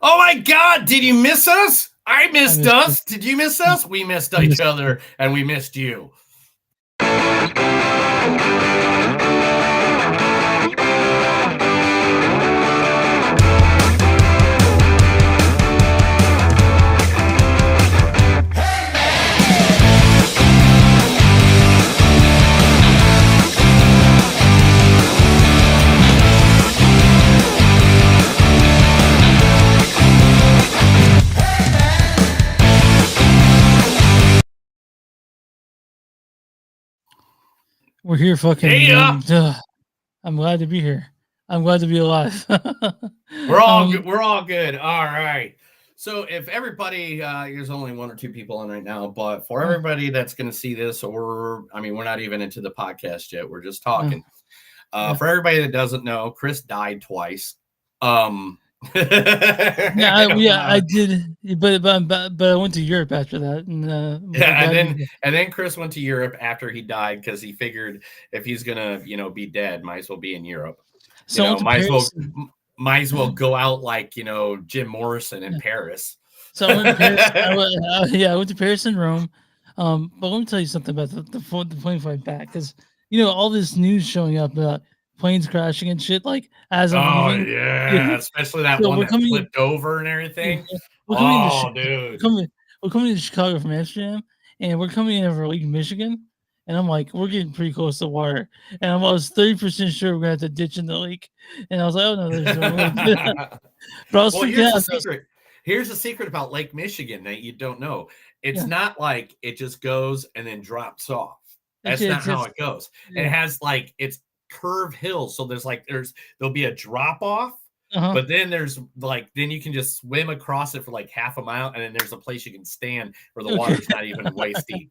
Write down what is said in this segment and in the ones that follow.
Oh my God! Did you miss us? I I missed missed you. us. Did you miss us? We missed I each missed other, and we missed you. We're here, fucking. Yeah, I'm glad to be here. I'm glad to be alive. we're all good. All right. So if everybody, there's only one or two people on right now, but for uh, everybody that's going to see this, or I mean, we're not even into the podcast yet. We're just uh, talking. yeah, For everybody that doesn't know, Chris died twice. yeah, I did, but I went to Europe after that, and I'm Yeah, glad to be and then Chris went to Europe after he died because he figured if he's gonna, be dead, might as well be in Europe. So I went to Paris. Might as well go out like Jim Morrison in Yeah. Paris. So I went to Paris. Yeah, I went to Paris and Rome. But let me tell you something about the plane flight back, because all this news showing up about planes crashing and shit. Like as I'm Oh leaving, yeah. yeah, especially that So one we're that coming. flipped over and Yeah, everything. yeah. We're coming into Oh, we're dude. coming we're coming to Chicago from Amsterdam, and we're coming in over Lake Michigan, and I'm like, we're getting pretty close to water, and I was 30% sure we're gonna have to ditch in the lake, and I was like, oh no, there's no lake. But I was Well, freaking here's out. the 'Cause secret. Here's the secret about Lake Michigan that you don't know. It's yeah, not like it just goes and then drops off. it's That's not it's how just it goes. It yeah, has like it's curved hills. So there'll be a drop off, uh-huh, but then you can just swim across it for like half a mile, and then there's a place you can stand where the okay, water's not even waist deep.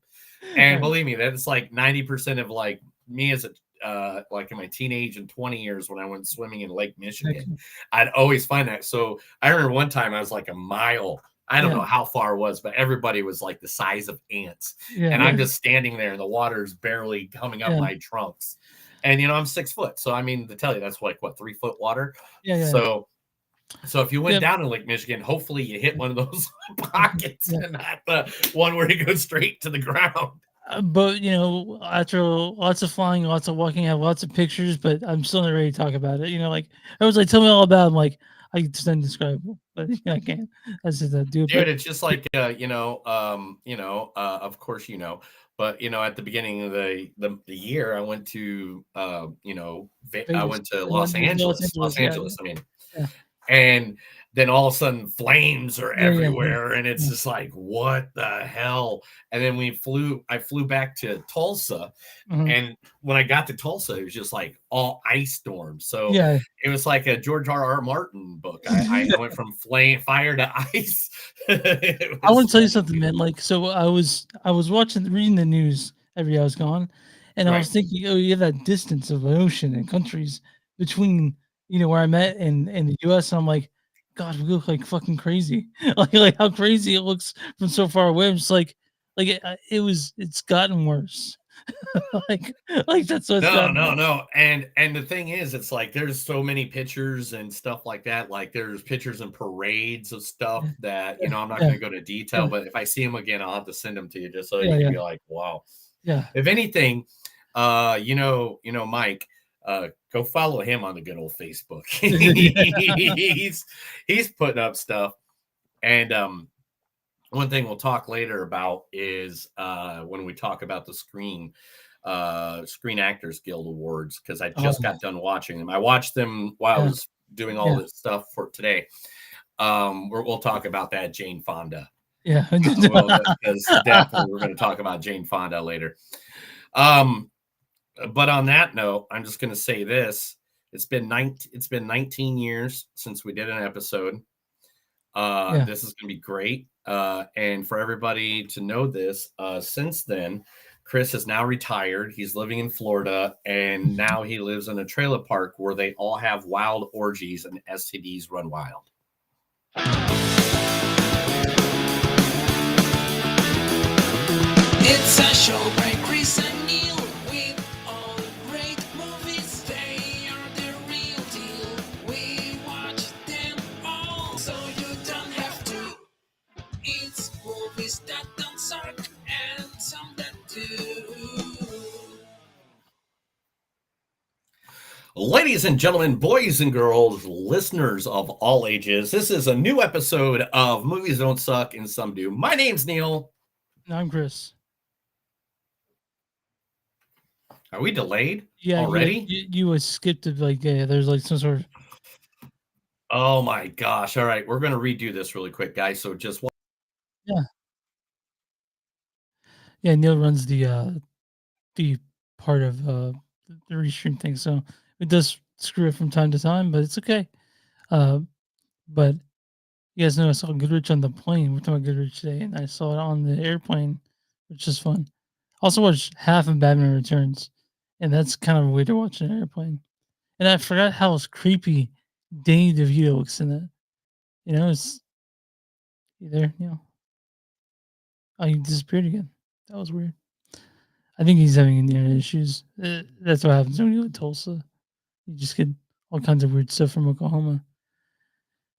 And right, believe me, that's like 90% of like me as a like in my teenage and 20 years when I went swimming in Lake Michigan. okay, I'd always find that. So I remember one time I was like a mile. I don't yeah, know how far it was, but everybody was like the size of ants. yeah, And I'm just standing there and the water's barely coming up yeah, my trunks. And I'm 6 foot. So I mean to tell you that's like what 3 foot water. yeah, yeah, So if you went yeah, down in Lake Michigan, hopefully you hit one of those pockets yeah. and not the one where you go straight to the ground. But after lots of flying, lots of walking, I have lots of pictures, but I'm still not ready to talk about it. Like I was like, tell me all about it. I'm like, I it's indescribable, but I can't. I just do it. Dude, But it's just like of course but at the beginning of the year I went to I Vegas, went to Los Los Angeles, yeah, Angeles, I mean, yeah, and then all of a sudden flames are yeah, yeah, yeah, everywhere and it's yeah, just like what the hell. And then I flew back to Tulsa, mhm. and when I got to Tulsa it was just like all ice storms. So Yeah. it was like a George R. Martin book. I went from fire to ice. It I was want to tell you like, something, man. Like, so I was reading the news every I was gone, and I right. was thinking, oh, you have that distance of ocean and countries between where I'm at and the U.S. And I'm like, God, we look like fucking crazy. like how crazy it looks from so far away. I'm just like it's gotten worse. like like that's what it's No, gotten no, worse. no. And the thing is, it's like there's so many pictures and stuff like that. Like there's pictures and parades of stuff Yeah, that, I'm not yeah, going to go to detail, yeah, but if I see them again, I'll have to send them to you just so yeah, you can yeah, be like, wow. yeah, If anything, Mike, go follow him on the good old Facebook. yeah. He's putting up stuff. And one thing we'll talk later about is when we talk about the Screen Actors Guild Awards, because I Oh, just got done watching them. I watched them while I yeah, was doing all yeah, this stuff for today. We'll talk about that Jane Fonda. yeah. Well, because definitely we're going to talk about Jane Fonda later. Um, but on that note, I'm just going to say this: it's been 19 years since we did an episode. Yeah. This is going to be great. And for everybody to know this, since then, Chris is now retired. He's living in Florida, and now he lives in a trailer park where they all have wild orgies and STDs run wild. It's a show by Chris and Neil with all great movies. They are the real deal. We watch them all, so you Ladies and gentlemen, boys and girls, listeners of all ages, this is a new episode of Movies Don't Suck and Some Do. My name's Neil. And I'm Chris. Are we delayed Yeah, already? you was skipped it like there's like some sort of. Oh my gosh. All right, we're going to redo this really quick, guys. So just Yeah, Neil runs the part of the restream thing, so it does screw it from time to time, but it's okay. But you guys know I saw Goodrich on the plane. We're talking about Goodrich today, and I saw it on the airplane, which is fun. Also watched half of Batman Returns, and that's kind of weird to watch in an airplane. And I forgot how creepy Danny DeVito looks in it. You know, it's you there, Neil? Oh, he disappeared again. That was weird. I think he's having internet issues. That's what happens when you live in Tulsa. You just get all kinds of weird stuff from Oklahoma.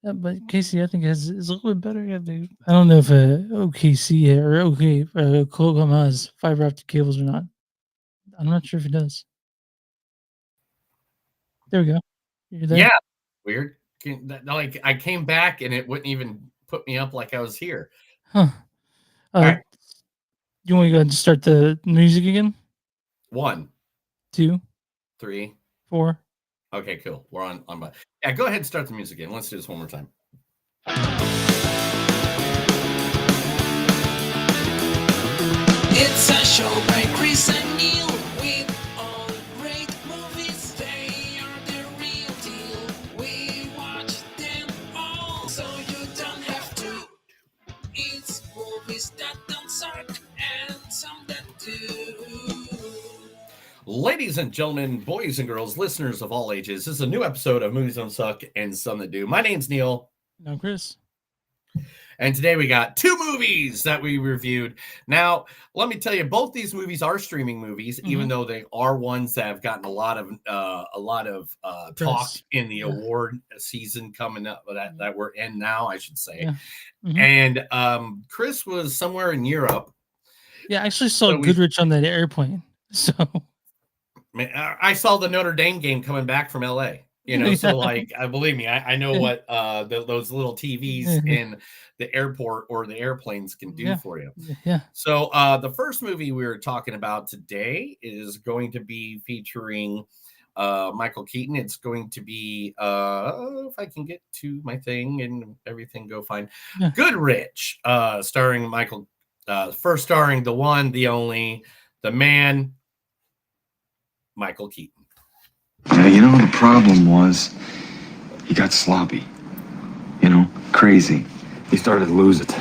Yeah, but Casey, I think is a little bit better. Yeah, I don't know if OKC or Oklahoma has fiber optic cables or not. I'm not sure if it does. There we go. You're there. yeah, weird. Like I came back and it wouldn't even put me up like I was here. Huh. All right. You want to go ahead and start the music again? 1, 2, 3. 4. Okay, cool. We're on. Yeah, go ahead and start the music again. Let's do this one more time. It's a show by Chris and Neil with all great movies. They are the real deal. We watch them all, so you don't have to. It's movies that don't suck and some that do. Ladies and gentlemen, boys and girls, listeners of all ages, this is a new episode of Movies Don't Suck and Some That Do. My name's Neil. No, Chris. And today we got 2 movies that we reviewed. Now, let me tell you, both these movies are streaming movies, even though they are ones that have gotten a lot of talk in the award season coming up that we're in now, I should say. Yeah. And Chris was somewhere in Europe. Yeah, I actually saw Goodrich on that airplane. So I saw the Notre Dame game coming back from LA. So like, believe me, I know what those little TVs in the airport or the airplanes can do for you. Yeah. So the first movie we were talking about today is going to be featuring Michael Keaton. It's going to be, if I can get to my thing and everything go fine, Goodrich, starring Michael, first starring the one, the only, the man, Michael Keaton. Yeah, the problem was he got sloppy, crazy. He started to lose it.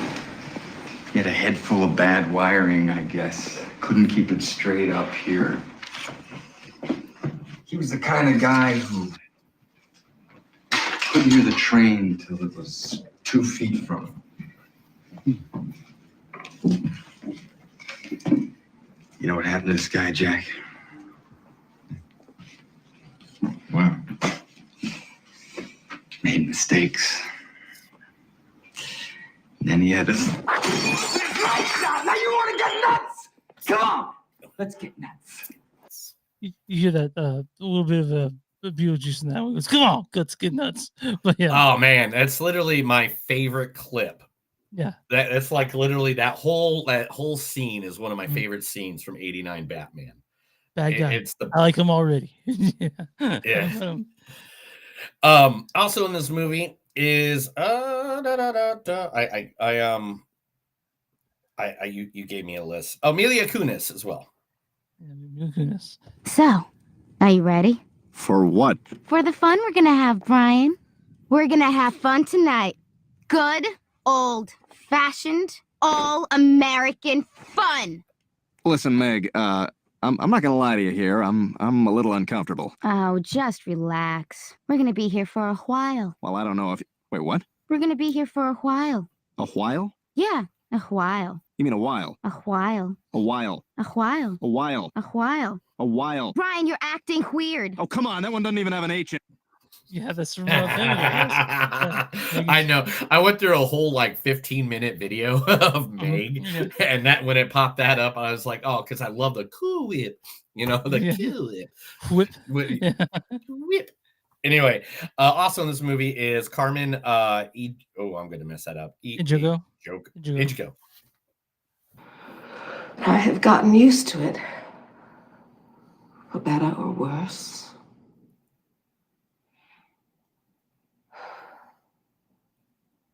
He had a head full of bad wiring, I guess. Couldn't keep it straight up here. He was the kind of guy who couldn't hear the train till it was 2 feet from him. You know what happened to this guy, Jack? Well, made mistakes. And then he had this. Now you want to get nuts? Come on, let's get nuts. You hear that a little bit of a Beetlejuice in that one. Goes, come on, let's get nuts. But yeah. Oh man, that's literally my favorite clip. Yeah. That's like literally that whole scene is one of my favorite scenes from '89 Batman. Bad guy. I like him already. Yeah. Also in this movie is you gave me a list. Amelia Kunis as well. Amelia Kunis. So, are you ready? For what? For the fun we're gonna have, Brian. We're gonna have fun tonight. Good, old-fashioned, all-American fun. Listen, Meg, I'm not gonna lie to you here. I'm a little uncomfortable. Oh, just relax. We're gonna be here for a while. Well, I don't know if... Wait, what? We're gonna be here for a while. A while? Yeah, a while. You mean a while? A while. A while. A while. A while. A while. A while. Brian, you're acting weird. Oh, come on. That one doesn't even have an H in it. Yeah, that's from Family Guy. Yes. I know. I went through a whole like 15-minute video of Meg, Yeah. and that when it popped that up, I was like, oh, because I love the Cool Whip, the Yeah. Cool Whip. Whip. Whip. Yeah. Whip. Anyway, also in this movie is Carmen. I'm going to mess that up. Ichigo. Ichigo. I have gotten used to it, for better or worse.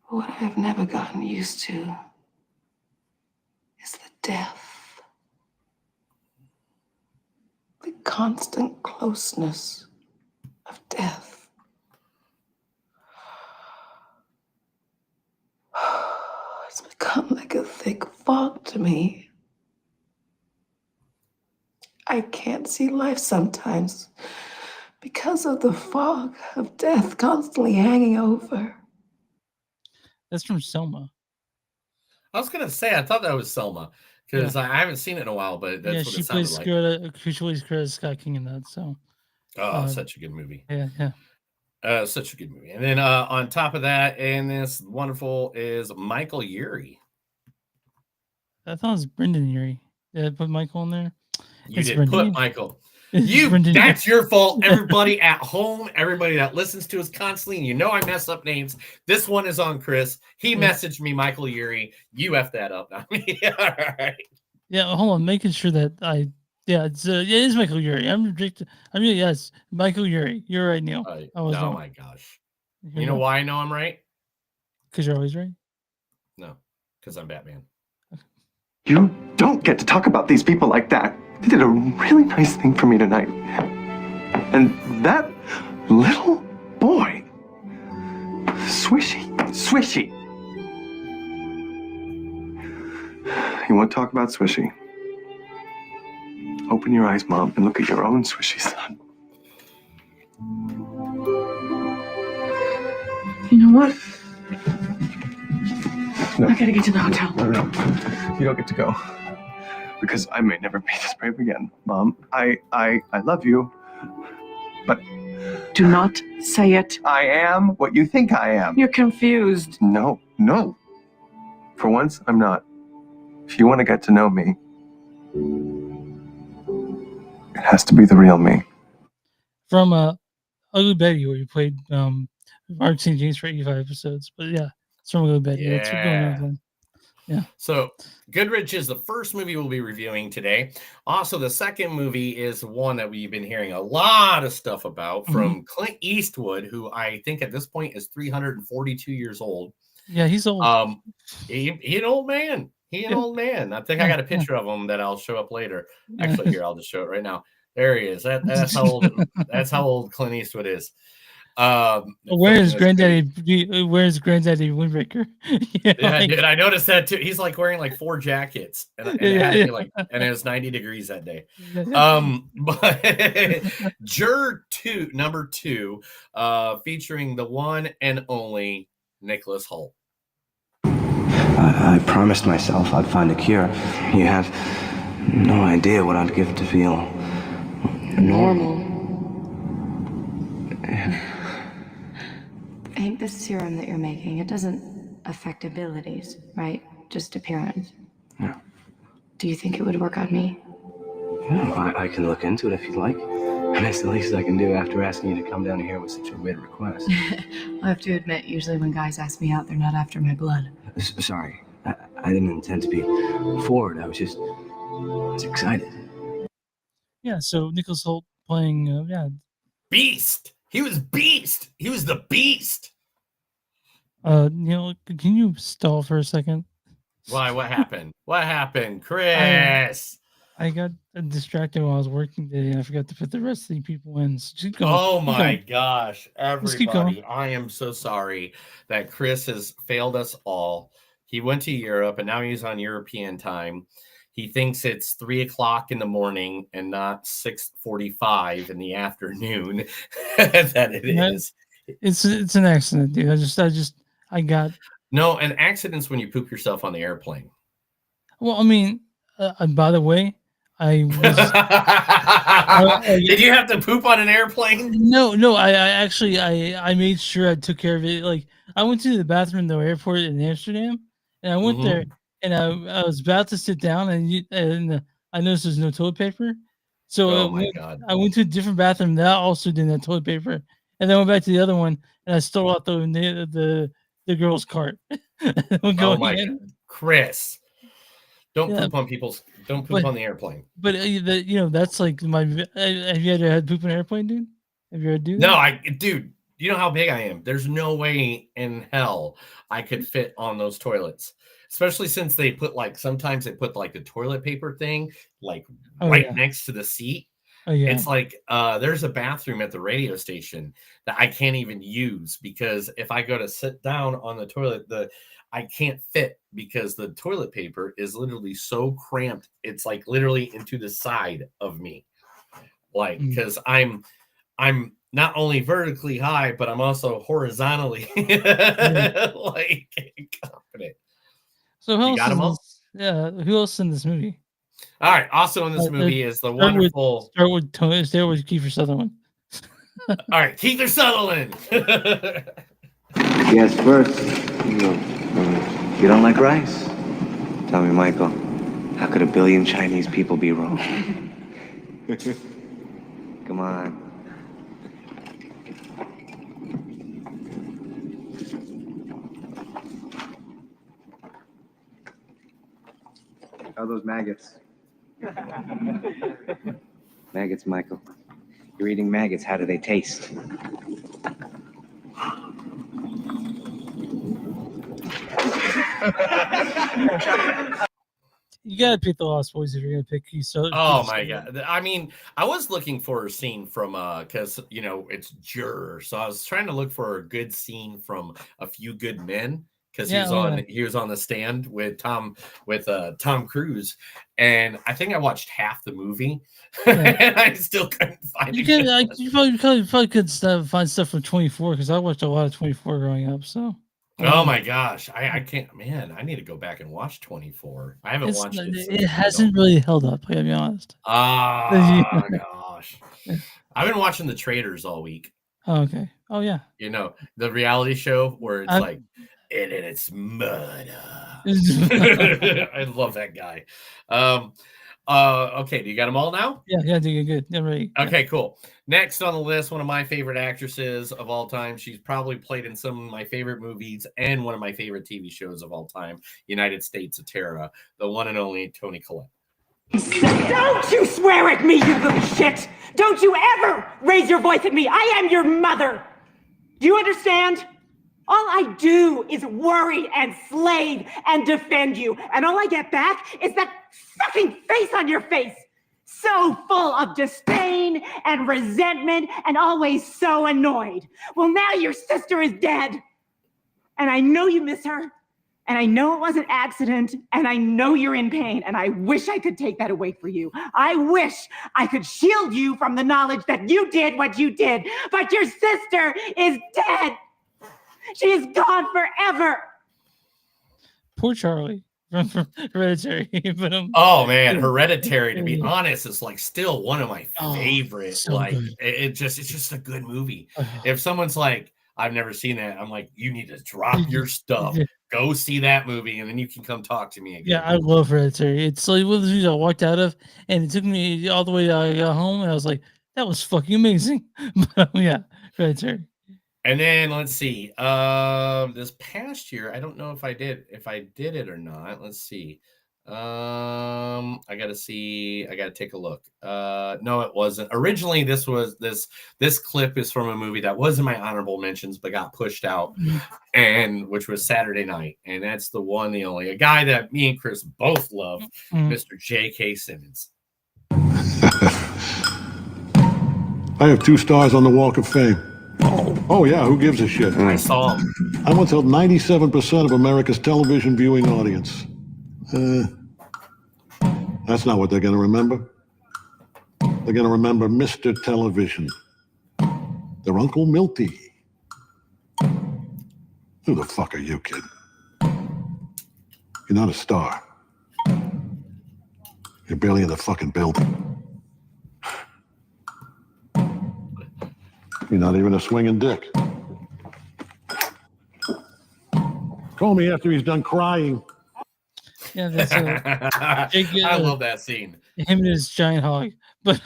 What I have never gotten used to is the death. The constant closeness of death. It's become like a thick fog to me. I can't see life sometimes because of the fog of death constantly hanging over. That's from Selma. I was going to say, I thought that was Selma because I haven't seen it in a while, but that's what it sounded like. She plays Scott King in that. So, such a good movie. Yeah. Such a good movie. And then on top of that, and this wonderful is Michael Urie. I thought it was Brendan Urie. Did I put Michael in there? You did put Michael. Brendan. That's your fault. Everybody at home, everybody that listens to us constantly, I mess up names. This one is on Chris. He messaged me Michael Urie. You F that up, not me. All right. Yeah, hold on, making sure that it is Michael Urie. Yes, Michael Urie. You're right, Neil. Oh my gosh. You know why I know I'm right? Because you're always right. No, because I'm Batman. You don't get to talk about these people like that. They did a really nice thing for me tonight. And that little boy, Swishy. You want to talk about Swishy? Open your eyes, Mom, and look at your own Swishy son. You know what? No. I gotta get to the hotel. No. You don't get to go. Because I may never be this brave again. Mom, I love you. But Do not say it. I am what you think I am. You're confused. No. For once, I'm not. If you want to get to know me, it has to be the real me. From Ugly Betty, where you played Mark St. James for 85 episodes. But yeah, it's from Ugly Betty. That's what's going on then. Yeah. So Goodrich is the first movie we'll be reviewing today. Also, the second movie is one that we've been hearing a lot of stuff about from Clint Eastwood, who I think at this point is 342 years old. Yeah, he's old. He an old man. Old man. I think I got a picture of him that I'll show up later. Actually, here, I'll just show it right now. There he is. That's how old. That's how old Clint Eastwood is. Where's Granddaddy Windbreaker? Dude, I noticed that too. He's like wearing like 4 jackets, and it was 90 degrees that day. But Juror 2, number 2, featuring the one and only Nicholas Hoult. I promised myself I'd find a cure. You have no idea what I'd give to feel normal. Hank, this serum that you're making, it doesn't affect abilities, right? Just appearance. Yeah. Do you think it would work on me? Yeah, I can look into it if you'd like. And that's the least I can do after asking you to come down here with such a weird request. I have to admit, usually when guys ask me out, they're not after my blood. Sorry. I didn't intend to be forward. I was excited. Yeah, so Nicholas Hoult playing, Beast. He was Beast. He was the Beast. Neil, can you stall for a second? Why? What happened? What happened, Chris? I got distracted while I was working today, and I forgot to put the rest of the people in. So keep going. Oh my gosh, everybody! I am so sorry that Chris has failed us all. He went to Europe, and now he's on European time. He thinks it's 3:00 in the morning and not 6:45 in the afternoon. That it is. It's an accident, dude. I got no. An accident's when you poop yourself on the airplane. Well, I mean, by the way, I was. Did you have to poop on an airplane? No. I actually I made sure I took care of it. Like I went to the bathroom in the airport in Amsterdam, and I went there, and I was about to sit down, and I noticed there's no toilet paper, so Oh my God. I went to a different bathroom that also didn't have toilet paper, and then went back to the other one, and I stole out the girl's cart. Oh Going my in. God. Chris, don't Yeah, don't poop but on the airplane. but that's like my. Have you ever had poop in an airplane, dude? Have you ever do No, that? dude, you know how big I am. There's no way in hell I could fit on those toilets. Especially since they put sometimes they put like the toilet paper thing like Oh right yeah. next to the seat. Oh yeah. It's like there's a bathroom at the radio station that I can't even use because if I go to sit down on the toilet, I can't fit because the toilet paper is literally so cramped. It's like literally into the side of me. Like because I'm not only vertically high, but I'm also horizontally like confident. So who You else got is them in all? this? Yeah, who else in this movie? All right. Also in this Uh, movie is the start with wonderful. start with Tony. Start with Kiefer Sutherland. All right, Keith Sutherland. Yes, first. You don't like rice? Tell me, Michael, how could a billion Chinese people be wrong? Come on. How are those maggots? Maggots, Michael. You're eating maggots. How do they taste? You gotta pick the Lost Boys if you're gonna pick Keith Oh Kiefer my Sutherland. God. I mean, I was looking for a scene from because it's Juror. So I was trying to look for a good scene from A Few Good Men because Yeah, oh, yeah. he was on the stand with Tom Cruise. And I think I watched half the movie Yeah. and I still couldn't find You it. can like you probably could find stuff from 24 because I watched a lot of 24 growing up. So Oh my gosh. I can't, man, I need to go back and watch 24. I haven't watched it since it hasn't really held up. I gotta be honest. Oh gosh. I've been watching The Traders all week. Oh, okay. Oh yeah. You know, the reality show where it's I- like, and it's murder. I love that guy. Okay, do you got them all now? Yeah, good. I'm ready. Okay, cool. Next on the list, one of my favorite actresses of all time. She's probably played in some of my favorite movies and one of my favorite TV shows of all time, United States of Terror, the one and only Toni Collette. Don't you swear at me, you little shit! Don't you ever raise your voice at me! I am your mother! Do you understand? All I do is worry and slave and defend you, and all I get back is that fucking face on your face! So full of disdain and resentment and always so annoyed. Well, now your sister is dead. And I know you miss her. And I know it was an accident, and I know you're in pain, and I wish I could take that away for you. I wish I could shield you from the knowledge that you did what you did, but your sister is dead. She is gone forever. Poor Charlie from Hereditary. But, oh man, Hereditary, to be honest, is like still one of my favorite. So like good. it's just a good movie. If someone's like, I've never seen that, I'm like, you need to drop your stuff, go see that movie, and then you can come talk to me again. Yeah, I love Hereditary. It's like one of the movies I walked out of, and it took me all the way to I got home, and I was like, that was fucking amazing. But yeah, Hereditary. And then let's see. This past year, I don't know if I did it or not. Let's see. I gotta take a look. No, it wasn't. Originally, this clip is from a movie that was in my honorable mentions, but got pushed out, and which was Saturday Night. And that's the one, the only, a guy that me and Chris both love, Mr. J.K. Simmons. I have 2 stars on the Walk of Fame. Oh, yeah, who gives a shit? I saw him. I once held 97% of America's television viewing audience. That's not what they're going to remember. They're going to remember Mr. Television. Their Uncle Milty. Who the fuck are you, kid? You're not a star. You're You're barely in the fucking building. You're not even a swinging dick. Call me after he's done crying. Yeah, that's I love that scene. him and his giant hog. But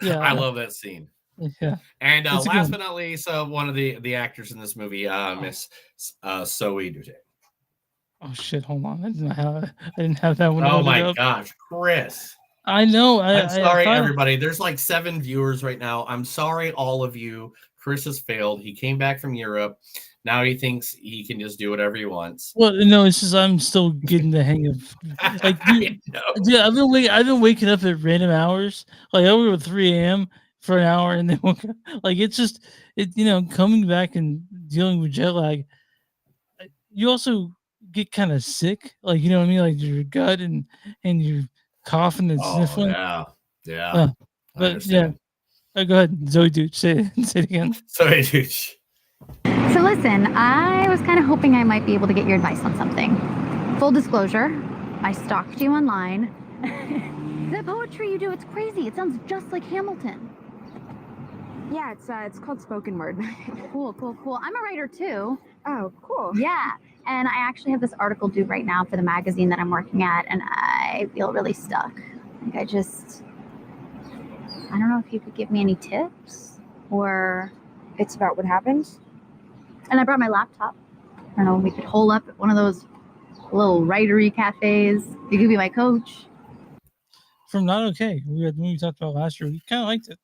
yeah, I love that scene. Yeah, And it's a good last one. but not least, one of the actors in this movie, Miss Zoe Dute. Oh shit! Hold on, I didn't have that one. Oh loaded my up. gosh, Chris. I know. I'm sorry, thought- everybody. There's like 7 viewers right now. I'm sorry, all of you. Chris has failed. He came back from Europe. Now he thinks he can just do whatever he wants. Well, no, it's just I'm still getting the hang of like, dude, I've been waking up at random hours, like over 3 a.m. for an hour, and then like it's just coming back and dealing with jet lag. You also get kind of sick, like you know what I mean, like your gut and you're coughing and Oh sniffling. yeah, yeah. Uh, I but understand. yeah, go ahead, Zoe, dude, say it again. Zoe Dude. So listen, I was kind of hoping I might be able to get your advice on something. Full disclosure, I stalked you online. The poetry you do, it's crazy. It sounds just like Hamilton. Yeah, it's called spoken word. Cool. I'm a writer too. Oh, cool. Yeah, and I actually have this article due right now for the magazine that I'm working at, and I feel really stuck. Like I don't know if you could give me any tips, or... It's about what happened? And I brought my laptop. I don't know, we could hole up at one of those little writery cafes. You could be my coach. From Not Okay, we talked about last year. We kind of liked it.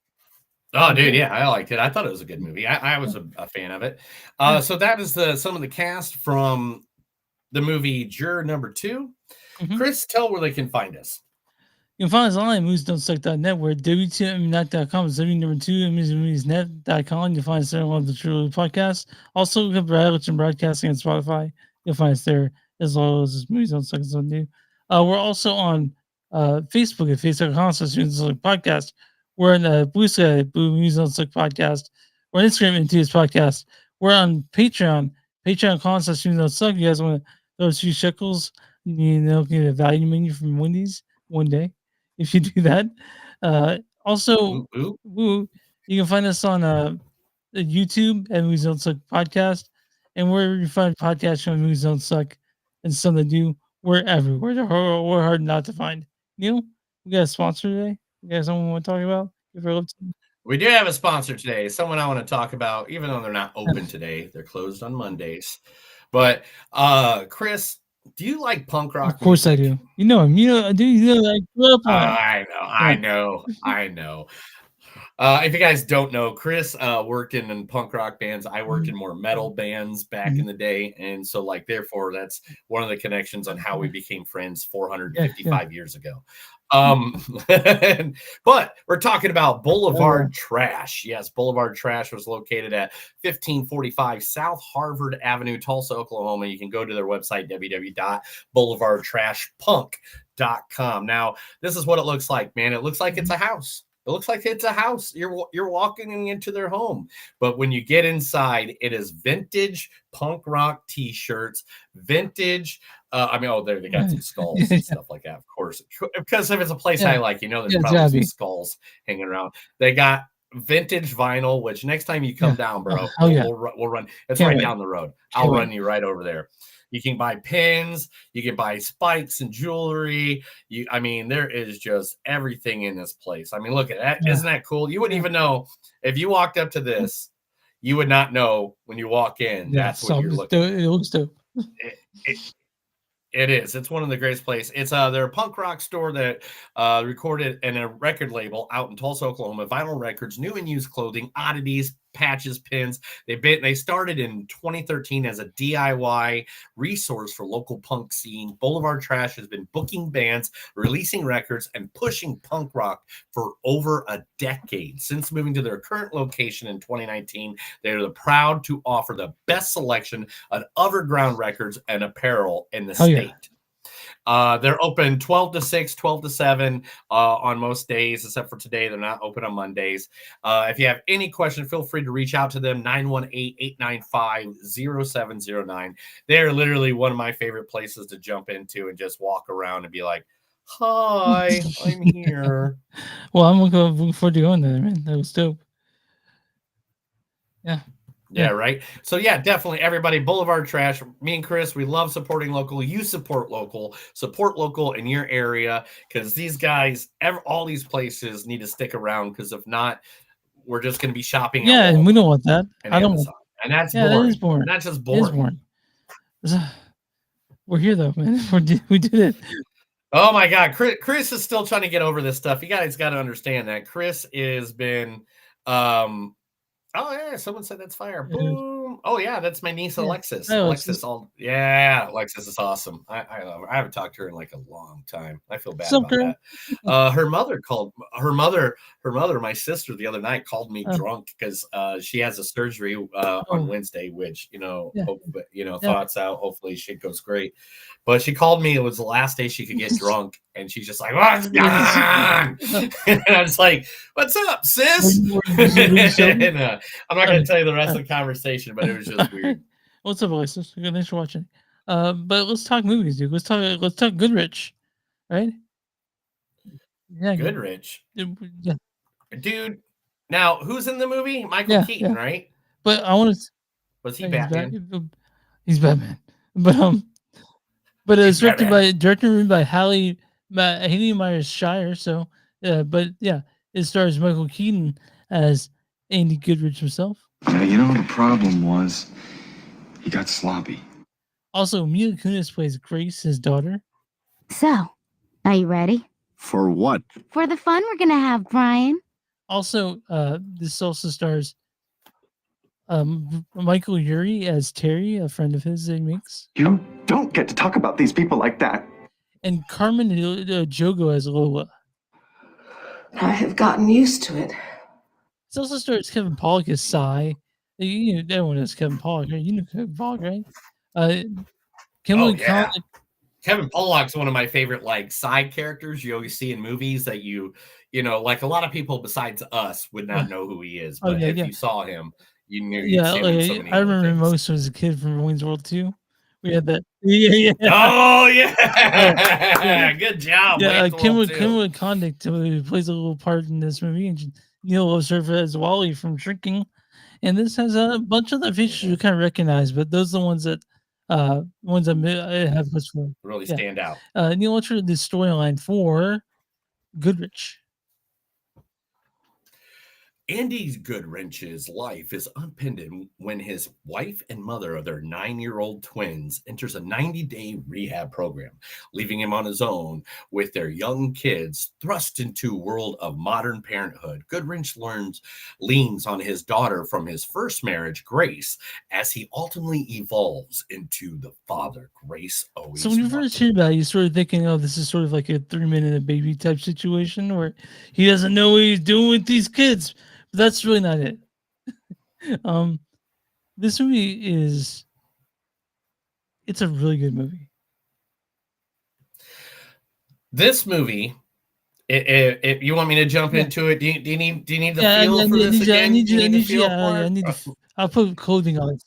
Oh, dude, yeah, I liked it. I thought it was a good movie. I was a fan of it. So that is some of the cast from the movie Juror number 2. Mm-hmm. Chris, tell where they can find us. You can find us online at moviesdon'tsuck.net. We're at w2mnet.com. w2moviesnet.com. You'll find us there on the True Podcast. Also, we have Bradley Broadcasting on Spotify. You'll find us there as well as Movies Don't Suck is new. We're also on Facebook at facebook.com/podcast. We're on Blue Sky at Blue Movies Don't Suck Podcast. We're on Instagram at Tuesday Podcast. We're on Patreon, patreon.com/Movies Don't Suck. You guys want to throw a few shekels? Get a value menu from Wendy's one day. If you do that, also, you can find us on YouTube at Movies Don't Suck Podcast, and wherever you find podcasts from Movies Don't Suck and some that do, we're everywhere. We're hard not to find. Neil, we got a sponsor today. You guys someone want to talk about? We do have a sponsor today. Someone I want to talk about, even though they're not open today, they're closed on Mondays. But Chris, do you like punk rock? Of course music? I do. You know him. I grew up on I know. If you guys don't know, Chris worked in punk rock bands. I worked in more metal bands back in the day. And so, like, therefore, that's one of the connections on how we became friends 455 years ago. But we're talking about Boulevard Trash. Yes, Boulevard Trash was located at 1545 South Harvard Avenue, Tulsa, Oklahoma. You can go to their website, www.boulevardtrashpunk.com. Now, this is what it looks like, man. It looks like it's a house. It looks like it's a house. You're walking into their home. But when you get inside, it is vintage punk rock t-shirts, vintage. They got some skulls and stuff like that, of course. Because if it's a place I like, there's probably some skulls hanging around. They got vintage vinyl, which next time you come down, bro, we'll run. It's right down the road. I'll run you right over there. You can buy pins, you can buy spikes and jewelry. There is just everything in this place. Look at that. Yeah. Isn't that cool? You wouldn't even know if you walked up to this, you would not know when you walk in. That's what you're looking at. It looks dope. It is. It's one of the greatest places. It's they're a punk rock store that recorded in a record label out in Tulsa, Oklahoma. Vinyl records, new and used clothing, oddities, patches, pins. They started in 2013 as a DIY resource for local punk scene. Boulevard Trash has been booking bands, releasing records, and pushing punk rock for over a decade. Since moving to their current location in 2019, they are proud to offer the best selection of underground records and apparel in the state. They're open 12 to 6, 12 to 7 on most days, except for today. They're not open on Mondays. If you have any question, feel free to reach out to them, 918-895-0709. They're literally one of my favorite places to jump into and just walk around and be like, Hi, I'm here. Well, I'm looking forward to going there, man. That was dope. Yeah. Yeah, right. So yeah, definitely everybody, Boulevard Trash. Me and Chris, we love supporting local. You support local in your area, because these guys, all these places need to stick around, because if not, we're just going to be shopping at Yeah, and we Walmart don't want that. and I don't want. Amazon, and that's Yeah, that is boring. boring. That's just It is boring. boring. We're here though, man. We did it. Oh my God, Chris is still trying to get over this stuff. You guys got to understand that Chris has been. Oh yeah, someone said that's fire. Boom. Oh yeah, that's my niece Alexis. Hi, Alexis, Alexis is awesome. I love her. I haven't talked to her in like a long time. I feel bad So about girl. that. Her mother, my sister, the other night called me drunk because she has a surgery on Wednesday, which Yeah. thoughts out. Hopefully shit goes great. But she called me. It was the last day she could get drunk, and she's just like, "What's going on?" And I was like, "What's up, sis?" And, I'm not going to tell you the rest of the conversation, but it was just weird. What's up, Alexis? Thanks for watching. But let's talk movies, dude. Let's talk Goodrich, right? Yeah, Goodrich. Yeah. Dude, now who's in the movie? Michael Keaton, right? But I want to. Was he Batman? He's Batman. But it's directed by Haley Myers Shire. So, but yeah, it stars Michael Keaton as Andy Goodrich himself. Yeah, you know, the problem was he got sloppy. Also, Mila Kunis plays Grace, his daughter. So, are you ready? For what? For the fun we're gonna have, Brian. Also, this also stars Michael Urie as Terry, a friend of his that he makes. You don't get to talk about these people like that. And Carmen Jogo as Lola. I have gotten used to it. It also stars Kevin Pollak as Cy. Everyone knows Kevin Pollak, right? You know Kevin Pollak, right? Kevin Pollak's one of my favorite like side characters you always see in movies that you know, like a lot of people besides us would not know who he is, but if you saw him, you knew. Yeah, I remember him most as a kid from Wayne's World 2. We had that. Yeah. Oh yeah, good job. Yeah, Kimberly Condict, who plays a little part in this movie, and Neil loves her as Wally from Shrinking. And this has a bunch of the features you kind of recognize, but those are the ones that I have really stand out. Neil, what's the storyline for Goodrich? Andy Goodrich's life is upended when his wife and mother of their 9-year-old twins enters a 90-day rehab program, leaving him on his own with their young kids thrust into a world of modern parenthood. Goodrich leans on his daughter from his first marriage, Grace, as he ultimately evolves into the father Grace always So when you first hear about it, you started thinking, oh, this is sort of like a 3 Minute a Baby type situation where he doesn't know what he's doing with these kids. But that's really not it. This movie it's a really good movie. This movie, if you want me to jump into it, do you need the feel for this again? I'll put clothing on it.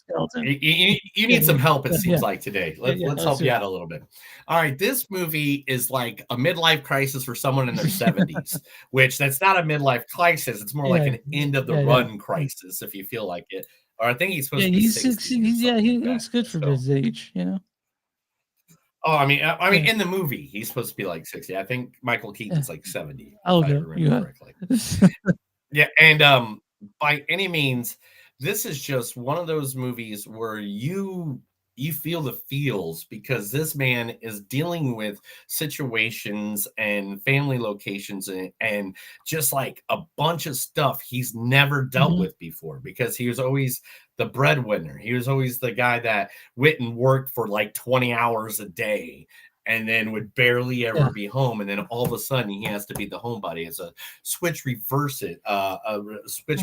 You need some help, it seems like today. Let's help you out a little bit. All right, this movie is like a midlife crisis for someone in their 70s, which that's not a midlife crisis. It's more like an end of the run crisis, if you feel like it. Or I think he's supposed to be 60. He looks good for his age, you know. Oh, I mean, in the movie, he's supposed to be like 60. I think Michael Keaton's like 70. Oh, if I remember correctly. Yeah, and by any means, this is just one of those movies where you feel the feels, because this man is dealing with situations and family locations and just like a bunch of stuff he's never dealt with before, because he was always the breadwinner. He was always the guy that went and worked for like 20 hours a day and then would barely ever be home. And then all of a sudden he has to be the homebody. It's a switch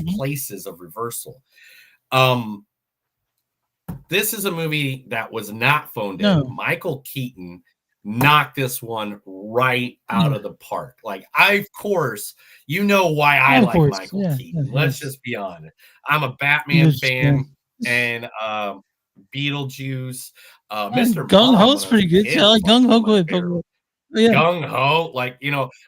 places of reversal. This is a movie that was not phoned in. Michael Keaton knocked this one right out of the park. Like, of course, you know why I like Michael Keaton. Let's just be honest. I'm a Batman fan and Beetlejuice. Mr. Gung Ho's pretty good. I like Gung Ho. Yeah. gung ho, like,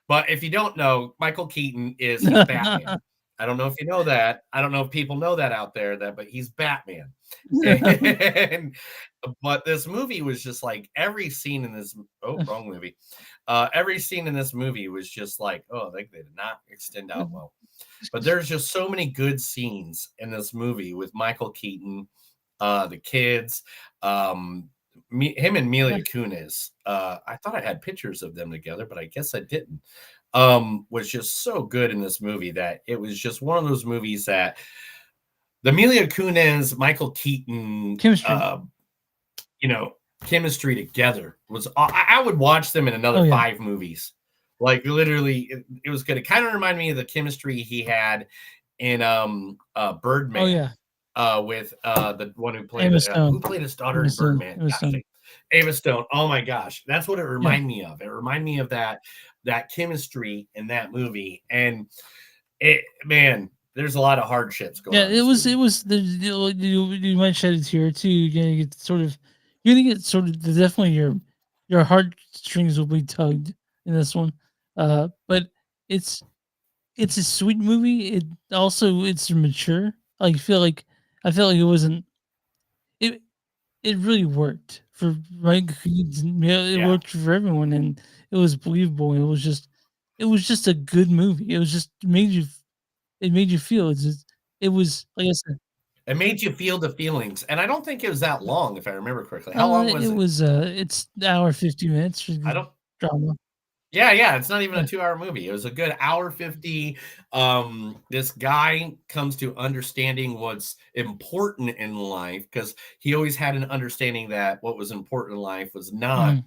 but if you don't know, Michael Keaton he's Batman. I don't know if you know that. I don't know if people know that out there, but he's Batman. And but this movie was just like every scene in this wrong movie. Every scene in this movie was just like, oh, they did not extend out well. But there's just so many good scenes in this movie with Michael Keaton, the kids, him and Mila Kunis. I thought I had pictures of them together, but I guess I didn't. Was just so good in this movie that it was just one of those movies that the Mila Kunis, Michael Keaton chemistry, chemistry together was. I would watch them in another 5 movies. Like literally, it was good. It kind of reminded me of the chemistry he had in Birdman. Oh yeah. With the one who played his daughter in Birdman. Ava Stone. Oh my gosh, that's what it reminded me of. It reminded me of that chemistry in that movie, and there's a lot of hardships going on. It was you might shed a tear too. You're gonna get sort of definitely your heartstrings will be tugged in this one. But it's a sweet movie. It's mature. I feel like it wasn't it really worked for Mike Keaton. It worked for everyone, and it was believable. It was just a good movie. It was just it made you feel. It was like I said. It made you feel the feelings, and I don't think it was that long, if I remember correctly. How long was it? It was it's an hour 50 minutes. I don't. Drama. Yeah, it's not even a 2-hour movie. It was a good hour 50. This guy comes to understanding what's important in life because he always had an understanding that what was important in life was not.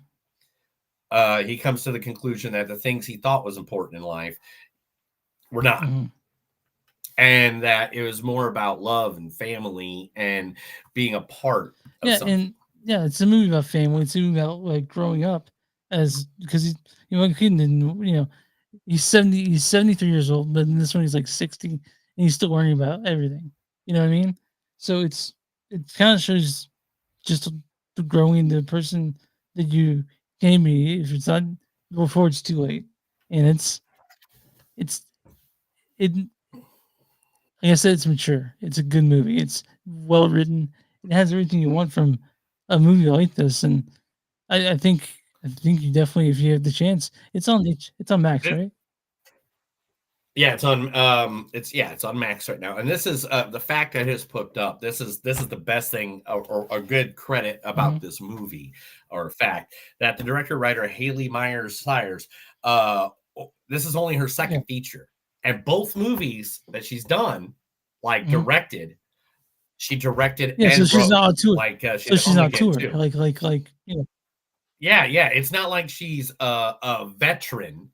He comes to the conclusion that the things he thought was important in life were not. And that it was more about love and family and being a part of something. It's a movie about family. It's a movie about like growing up because Keaton didn't, he's 73 years old, but in this one he's like 60 and he's still learning about everything. You know what I mean? So it kind of shows just growing the person that you can be if it's not before it's too late. And like I said, it's mature. It's a good movie. It's well written. It has everything you want from a movie like this. And I think you definitely, if you have the chance, it's on Max, right? Yeah, it's on it's on Max right now. And this is the fact that it's put up. This is the best thing or a good credit about this movie, or fact that the director writer Haley Myers Sires, this is only her second feature. And both movies that she's done, like directed, she directed. Yeah, and so she's wrote. not on tour. Like She's not tour. Like. Yeah, it's not like she's a veteran,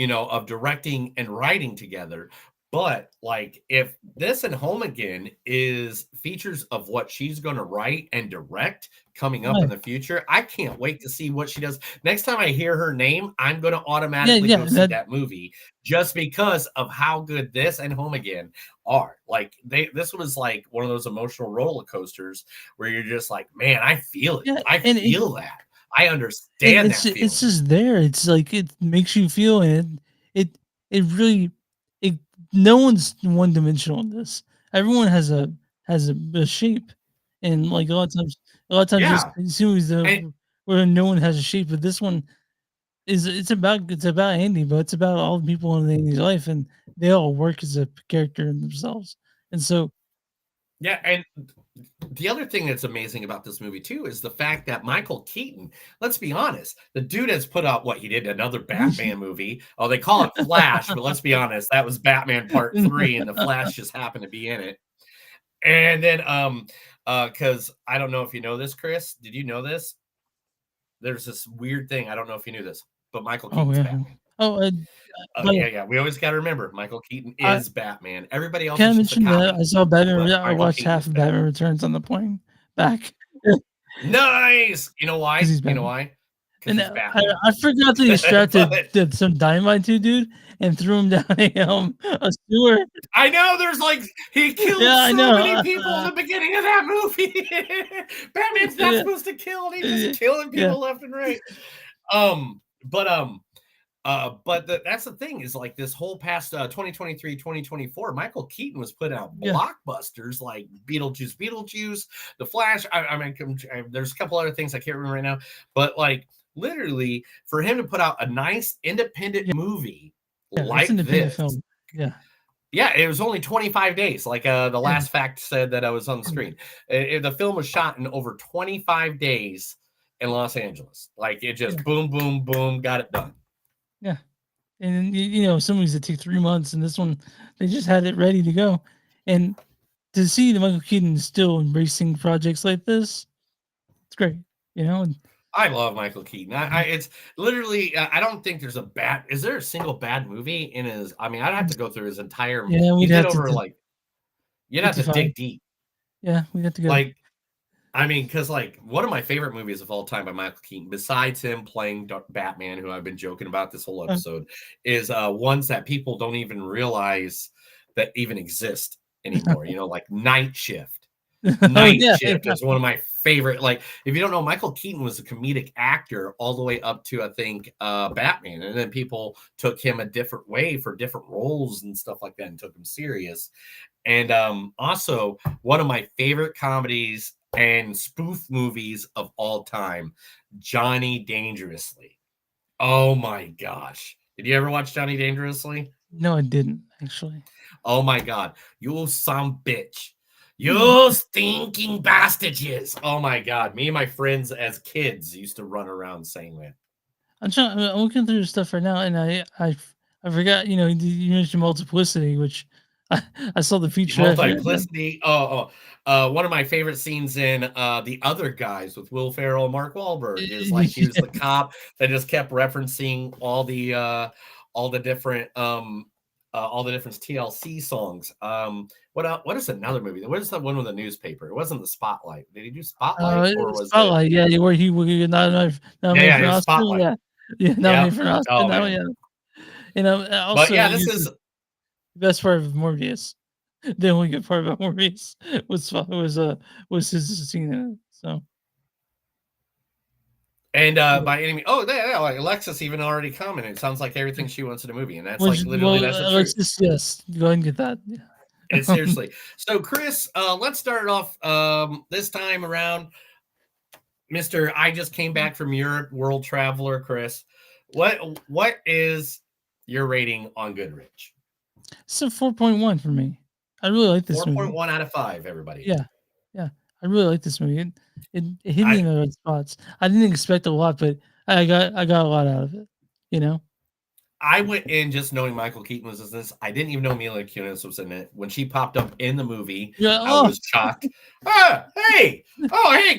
of directing and writing together. But like, if this and Home Again is features of what she's going to write and direct coming up in the future, I can't wait to see what she does. Next time I hear her name, I'm going to automatically go see that movie just because of how good this and Home Again are. Like this was like one of those emotional roller coasters where you're just like, man, I feel it. Yeah, I feel that. I understand that feeling. It's just there. It's like it makes you feel, and it really no one's one dimensional in this. Everyone has a shape, and like a lot of times you see movies where no one has a shape, but this one it's about Andy, but it's about all the people in Andy's life, and they all work as a character in themselves, and so. Yeah, and the other thing that's amazing about this movie too is the fact that Michael Keaton, let's be honest, the dude has put out he did another Batman movie. Oh, they call it Flash, but let's be honest, that was Batman Part 3, and the Flash just happened to be in it. And then because I don't know if you know this, Chris. Did you know this? There's this weird thing. I don't know if you knew this, but Michael Keaton's Batman. Yeah. We always got to remember Michael Keaton is Batman. Everybody else. Can I mention that I saw Batman? I watched half of Batman Returns on the plane back. Nice. You know why? You know why? And I forgot that he strapped some dynamite to dude and threw him down a sewer. I know. There's he killed so many people in the beginning of that movie. Batman's not supposed to kill, and he's just killing people left and right. That's the thing is like this whole past 2023, 2024, Michael Keaton was putting out Yeah. blockbusters like Beetlejuice, The Flash. I mean, there's a couple other things I can't remember right now, but like literally for him to put out a nice independent movie Yeah, it's like independent this. film. Yeah. Yeah, it was only 25 days. Like the last fact said that I was on the screen. The film was shot in over 25 days in Los Angeles. Like it just boom, boom, boom, got it done. Yeah. And then, you know, some movies that take 3 months, and this one, they just had it ready to go. And to see that Michael Keaton is still embracing projects like this, it's great, you know? And I love Michael Keaton. It's literally, I don't think there's is there a single bad movie in his, I mean, I'd have to go through his entire, yeah, he we'd did have to over like, you'd have to 55. dig deep. Yeah, we'd have to go. Like, I mean, because like one of my favorite movies of all time by Michael Keaton, besides him playing Batman, who I've been joking about this whole episode, is ones that people don't even realize that even exist anymore. You know, like Night Shift. Night Shift is one of my favorite. Like, if you don't know, Michael Keaton was a comedic actor all the way up to I think Batman, and then people took him a different way for different roles and stuff like that, and took him serious. And also one of my favorite comedies and spoof movies of all time, Johnny Dangerously. Oh my gosh. Did you ever watch Johnny Dangerously? No, I didn't, actually. Oh my God. You some bitch. You stinking bastards. Oh my God. Me and my friends as kids used to run around saying that. I'm looking through the stuff right now, and I forgot, you know, you mentioned Multiplicity, which I saw the feature. Multiplicity. One of my favorite scenes in The Other Guys with Will Ferrell and Mark Wahlberg is like he was the cop that just kept referencing all the different TLC songs. What is another movie? What is that one with the newspaper? It wasn't The Spotlight. Did he do Spotlight or was Spotlight? it? Yeah, where he not Yeah, for it was Oscar. Spotlight. Yeah, nominated for Oscar. Oh, No, man. yeah. And also, But yeah, this is the best part of Morbius. The only good part about Morbius was his scene in it. So. And by any means, like Alexis even already commented. It sounds like everything she wants in a movie, and that's like literally that's the truth. Alexis, yes, go ahead and get that. Yeah. It's seriously. So, Chris, let's start it off this time around. Mr. I just came back from Europe, world traveler, Chris. What is your rating on Goodrich? It's a 4.1 for me. I really like this movie. 4.1 out of 5, everybody. Yeah. I really like this movie. It hit me in the right spots. I didn't expect a lot, but I got a lot out of it. You know. I went in just knowing Michael Keaton was in this. I didn't even know Mila Kunis was in it. When she popped up in the movie, I was shocked. Hey,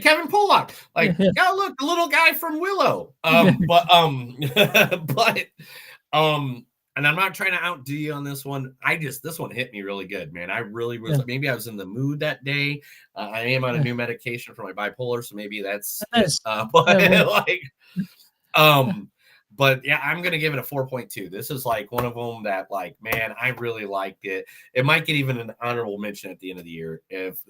Kevin Pollak. Like, look, the little guy from Willow. And I'm not trying to outdo you on this one. This one hit me really good, man. I really was. Yeah. Maybe I was in the mood that day. I am on a new medication for my bipolar, so maybe that's. But yeah, I'm gonna give it a 4.2. This is like one of them that, like, man, I really liked it. It might get even an honorable mention at the end of the year if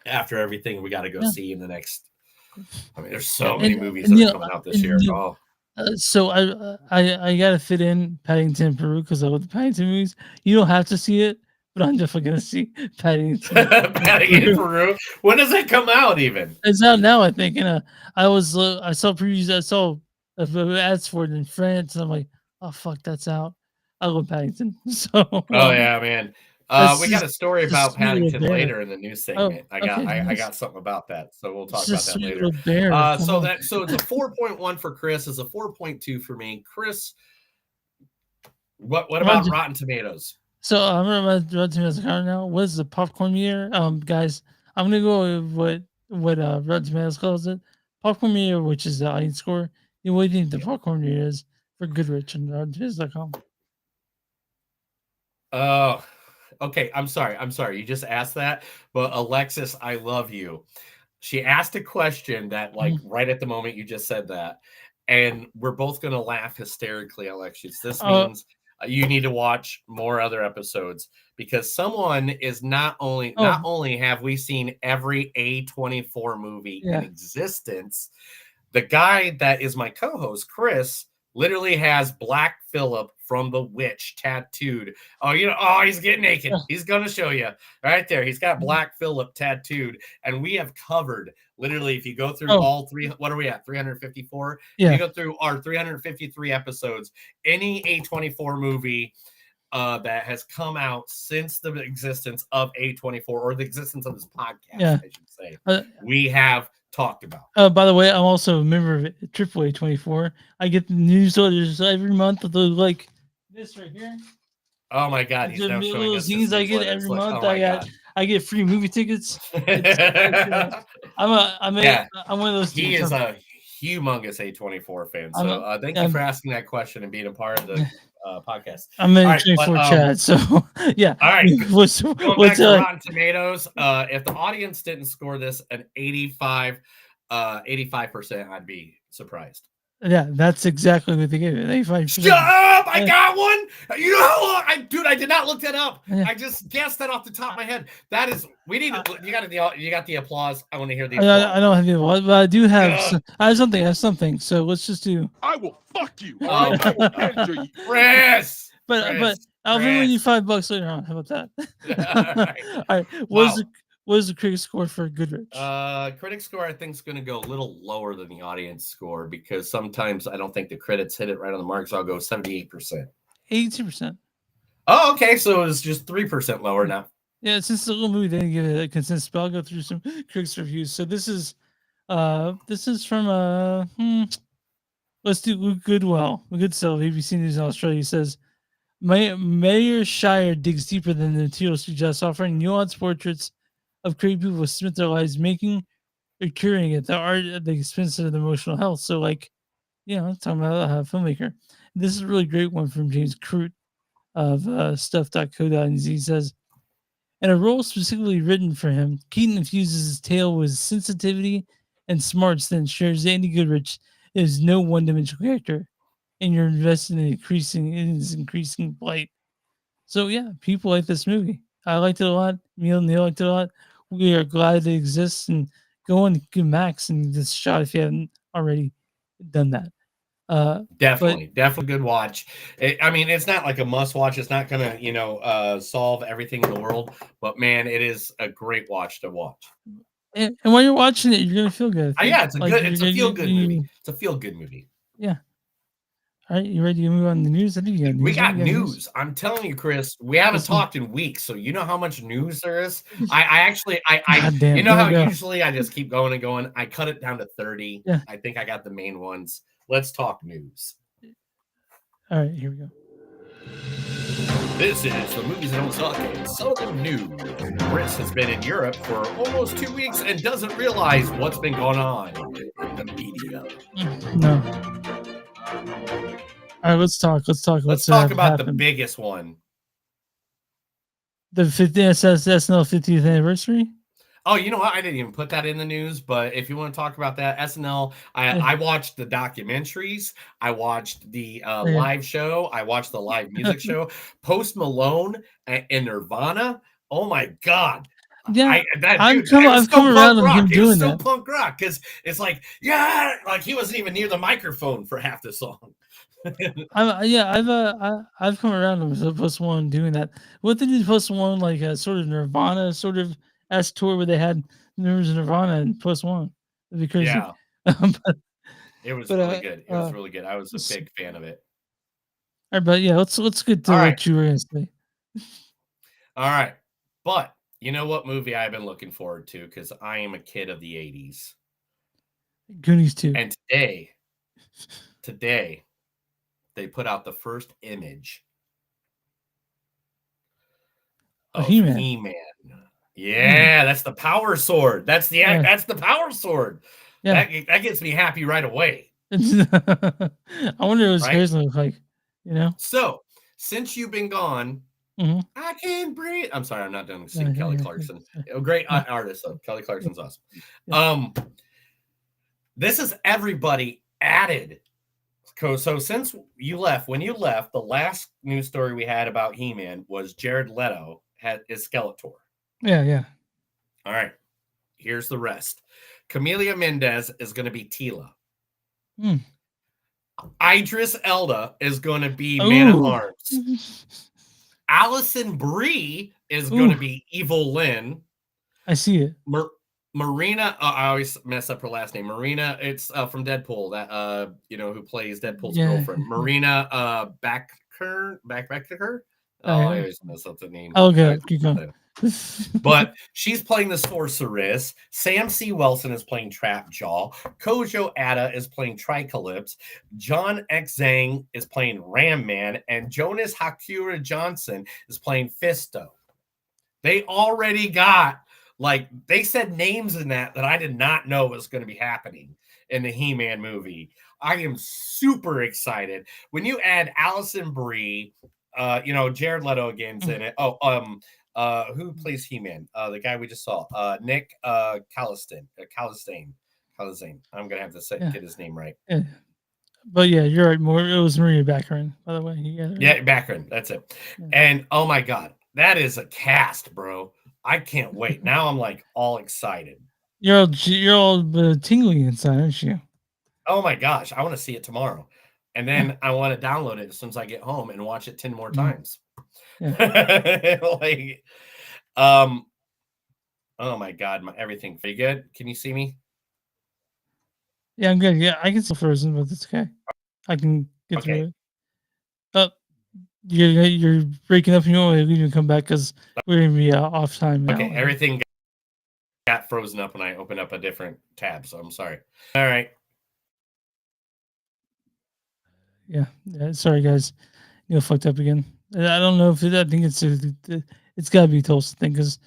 after everything we got to go see in the next. I mean, there's so many movies that are coming out this year. So I gotta fit in Paddington Peru because I love the Paddington movies. You don't have to see it, but I'm definitely gonna see Paddington. Paddington Peru. When does it come out? Even it's out now, I think. And I saw previews. I saw ads for it in France, and I'm like, oh fuck, that's out. I love Paddington. So. Yeah, man. We got a story about Paddington later in the news segment. I got something about that, so we'll talk about that later. So it's a 4.1 for Chris, it's a 4.2 for me. Chris, what about Rotten Tomatoes? So I'm gonna Rotten Tomatoes account now. What is the popcorn meter? Guys, I'm gonna go with what Rotten Tomatoes calls it. Popcorn meter, which is the audience score. What do you think the popcorn meter is for Goodrich and RottenTomatoes.com? Oh. Okay, I'm sorry. You just asked that, but Alexis, I love you. She asked a question that, like, right at the moment you just said that, and we're both going to laugh hysterically, Alexis. This means you need to watch more other episodes because someone is not only have we seen every A24 movie in existence, The guy that is my co-host, Chris, literally has Black Phillip from The Witch tattooed. Oh, he's getting naked. He's gonna show you right there. He's got Black Phillip tattooed, and we have covered literally. If you go through all three, what are we at? 354. Yeah. If you go through our 353 episodes, any A24 movie that has come out since the existence of A24 or the existence of this podcast, I should say, we have talked about. By the way, I'm also a member of AAA24. I get the newsletters every month that look like this right here. Oh my God, he's now showing us zines I get every month. I get free movie tickets. I'm one of those. He is a humongous A24 fan. So thank you for asking that question and being a part of the podcast. I'm in A24 chat, so yeah. All right, going back to Rotten Tomatoes. If the audience didn't score this an 85%, I'd be surprised. Yeah, that's exactly what they gave it. 85%. Shut up! I got one. You know how long? I did not look that up. Yeah. I just guessed that off the top of my head. That is, we need. You got the applause. I want to hear the applause. I don't have the applause, but I do have. I have something. So let's just do. I will fuck you. I will injure you, Chris. But I'll bring you $5 later on. How about that? All right. What is the critic score for Goodrich? Critic score, I think, is going to go a little lower than the audience score because sometimes I don't think the critics hit it right on the mark. So I'll go 78%. 82%. Oh, okay. So it's just 3% lower now. Yeah, since the little movie didn't give it a consensus, but I'll go through some critics reviews. So this is from let's do Luke Goodwell. Goodself, ABC News in Australia. He says, Mayor Shire digs deeper than the material suggests, offering nuanced portraits of creative people who spent their lives making or curing it, the art at the expense of their emotional health. So, talking about a filmmaker. This is a really great one from James Crute of stuff.co.nz. He says, in a role specifically written for him, Keaton infuses his tale with sensitivity and smarts that ensures Andy Goodrich is no one-dimensional character, and you're invested in his increasing blight. So, yeah, people like this movie. I liked it a lot. Neil liked it a lot. We are glad it exists, and go on give Max and this shot if you haven't already done that. Definitely good watch. It's not like a must watch. It's not gonna, solve everything in the world, but man, it is a great watch to watch. And while you're watching it, you're gonna feel good. It's a feel good movie. It's a feel good movie. Yeah. All right, you ready to move on to the news? We got news. I'm telling you, Chris, we haven't talked in weeks, so you know how much news there is. You know how usually I just keep going and going. I cut it down to 30. Yeah. I think I got the main ones. Let's talk news. All right, here we go. This is the Movies That Don't Suck and Some of Them New. Chris has been in Europe for almost 2 weeks and doesn't realize what's been going on in the media. No. All right, let's talk. Let's talk about the biggest one. The SNL 50th anniversary. Oh, you know what? I didn't even put that in the news, but if you want to talk about that, SNL, I watched the documentaries. I watched the live show. I watched the live music show. Post Malone and Nirvana. Oh my God. Yeah, I've come around on him doing that. Punk rock because it's like he wasn't even near the microphone for half the song. I've come around on Post Malone doing that. What they did Post Malone like a sort of Nirvana sort of tour where they had members of Nirvana and Post Malone. It'd be crazy. Yeah. It was really good. It was really good. I was a big fan of it. All right, but yeah, let's get to what you were gonna say. All right, but you know what movie I've been looking forward to because I am a kid of the 80s. Goonies 2. And today, they put out the first image of He-Man. Yeah, that's the power sword. That's the power sword. Yeah. That gets me happy right away. I wonder what his look like, So, since you've been gone, I can't breathe. I'm sorry, I'm not done singing Kelly Clarkson. Great artist, though. Kelly Clarkson's awesome. This is everybody added. So since when you left, the last news story we had about He-Man was Jared Leto is Skeletor. Yeah. All right. Here's the rest. Camelia Mendez is going to be Tila. Hmm. Idris Elba is going to be Man at Ooh. Arms. Allison Brie is going to Ooh. be Evil Lynn. I see it. Marina, I always mess up her last name. Marina, it's from Deadpool. That who plays Deadpool's Yeah. girlfriend. Marina Backer. Oh, I always mess up the name. Okay, keep going. But she's playing the sorceress. Sam C. Wilson is playing Trapjaw. Kojo Ada is playing Tricalypse. John X. Zhang is playing Ram Man. And Jonas Hakura Johnson is playing Fisto. They already got, they said names in that I did not know was going to be happening in the He-Man movie. I am super excited. When you add Allison Brie, Jared Leto again's in it. Who plays He-Man? The guy we just saw, Nick Callistane. I'm gonna have to get his name right. Yeah. But yeah, you're right. It was Maria Baccarin, by the way. Yeah, Baccarin. That's it. Yeah. And oh my god, that is a cast, bro. I can't wait. Now I'm all excited. You're all tingly inside, aren't you? Oh my gosh, I want to see it tomorrow. And then I want to download it as soon as I get home and watch it 10 more times. Yeah. Oh my god, everything. Are you good? Can you see me? Yeah, I'm good. Yeah, I can still frozen, but it's okay. I can get through it. You're breaking up. You want me to come back because we're gonna be off time now. Okay, everything got frozen up when I opened up a different tab, so I'm sorry. All right. Yeah. Sorry, guys. Fucked up again. I don't know if I think it's got to be Tulsa thing because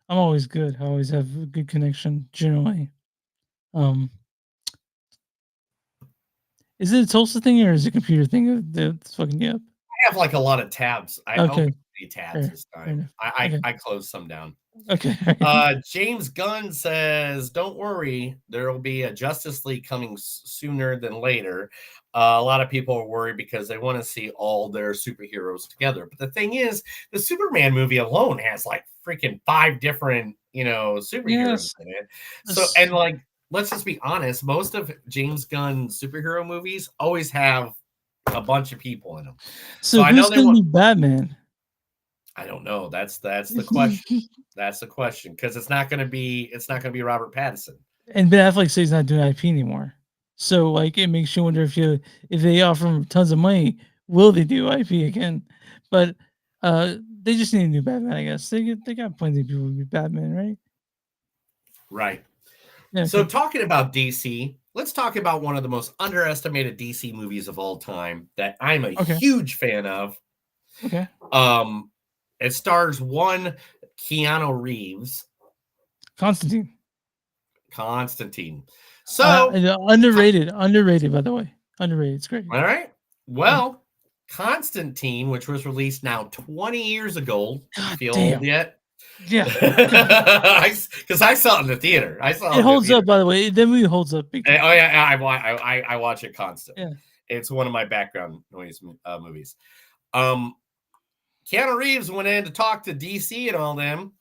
I'm always good. I always have a good connection generally. Is it a Tulsa thing or is it a computer thing that's fucking you up? I have a lot of tabs. I opened 3 tabs this time. I closed some down. Okay. James Gunn says, "Don't worry, there will be a Justice League coming sooner than later." A lot of people are worried because they want to see all their superheroes together. But the thing is, the Superman movie alone has freaking 5 different, superheroes in it. So, and let's just be honest, most of James Gunn's superhero movies always have a bunch of people in them. So I know who's going to be Batman? I don't know. That's the question. That's the question because it's not going to be Robert Pattinson. And Ben Affleck says he's not doing IP anymore. So it makes you wonder if they offer him tons of money, will they do IP again? But they just need a new Batman, I guess. They got plenty of people to be Batman, right? Right. Yeah, so talking about DC, let's talk about one of the most underestimated DC movies of all time that I'm a huge fan of. Okay. It stars one Keanu Reeves. Constantine. So underrated, by the way. Underrated. It's great. All right. Well, Constantine, which was released now 20 years ago. Feel old yet? Yeah. Because I saw it in the theater. It holds up, by the way. The movie holds up. Oh yeah, I watch it constantly. Yeah. It's one of my background noise movies. Keanu Reeves went in to talk to DC and all them,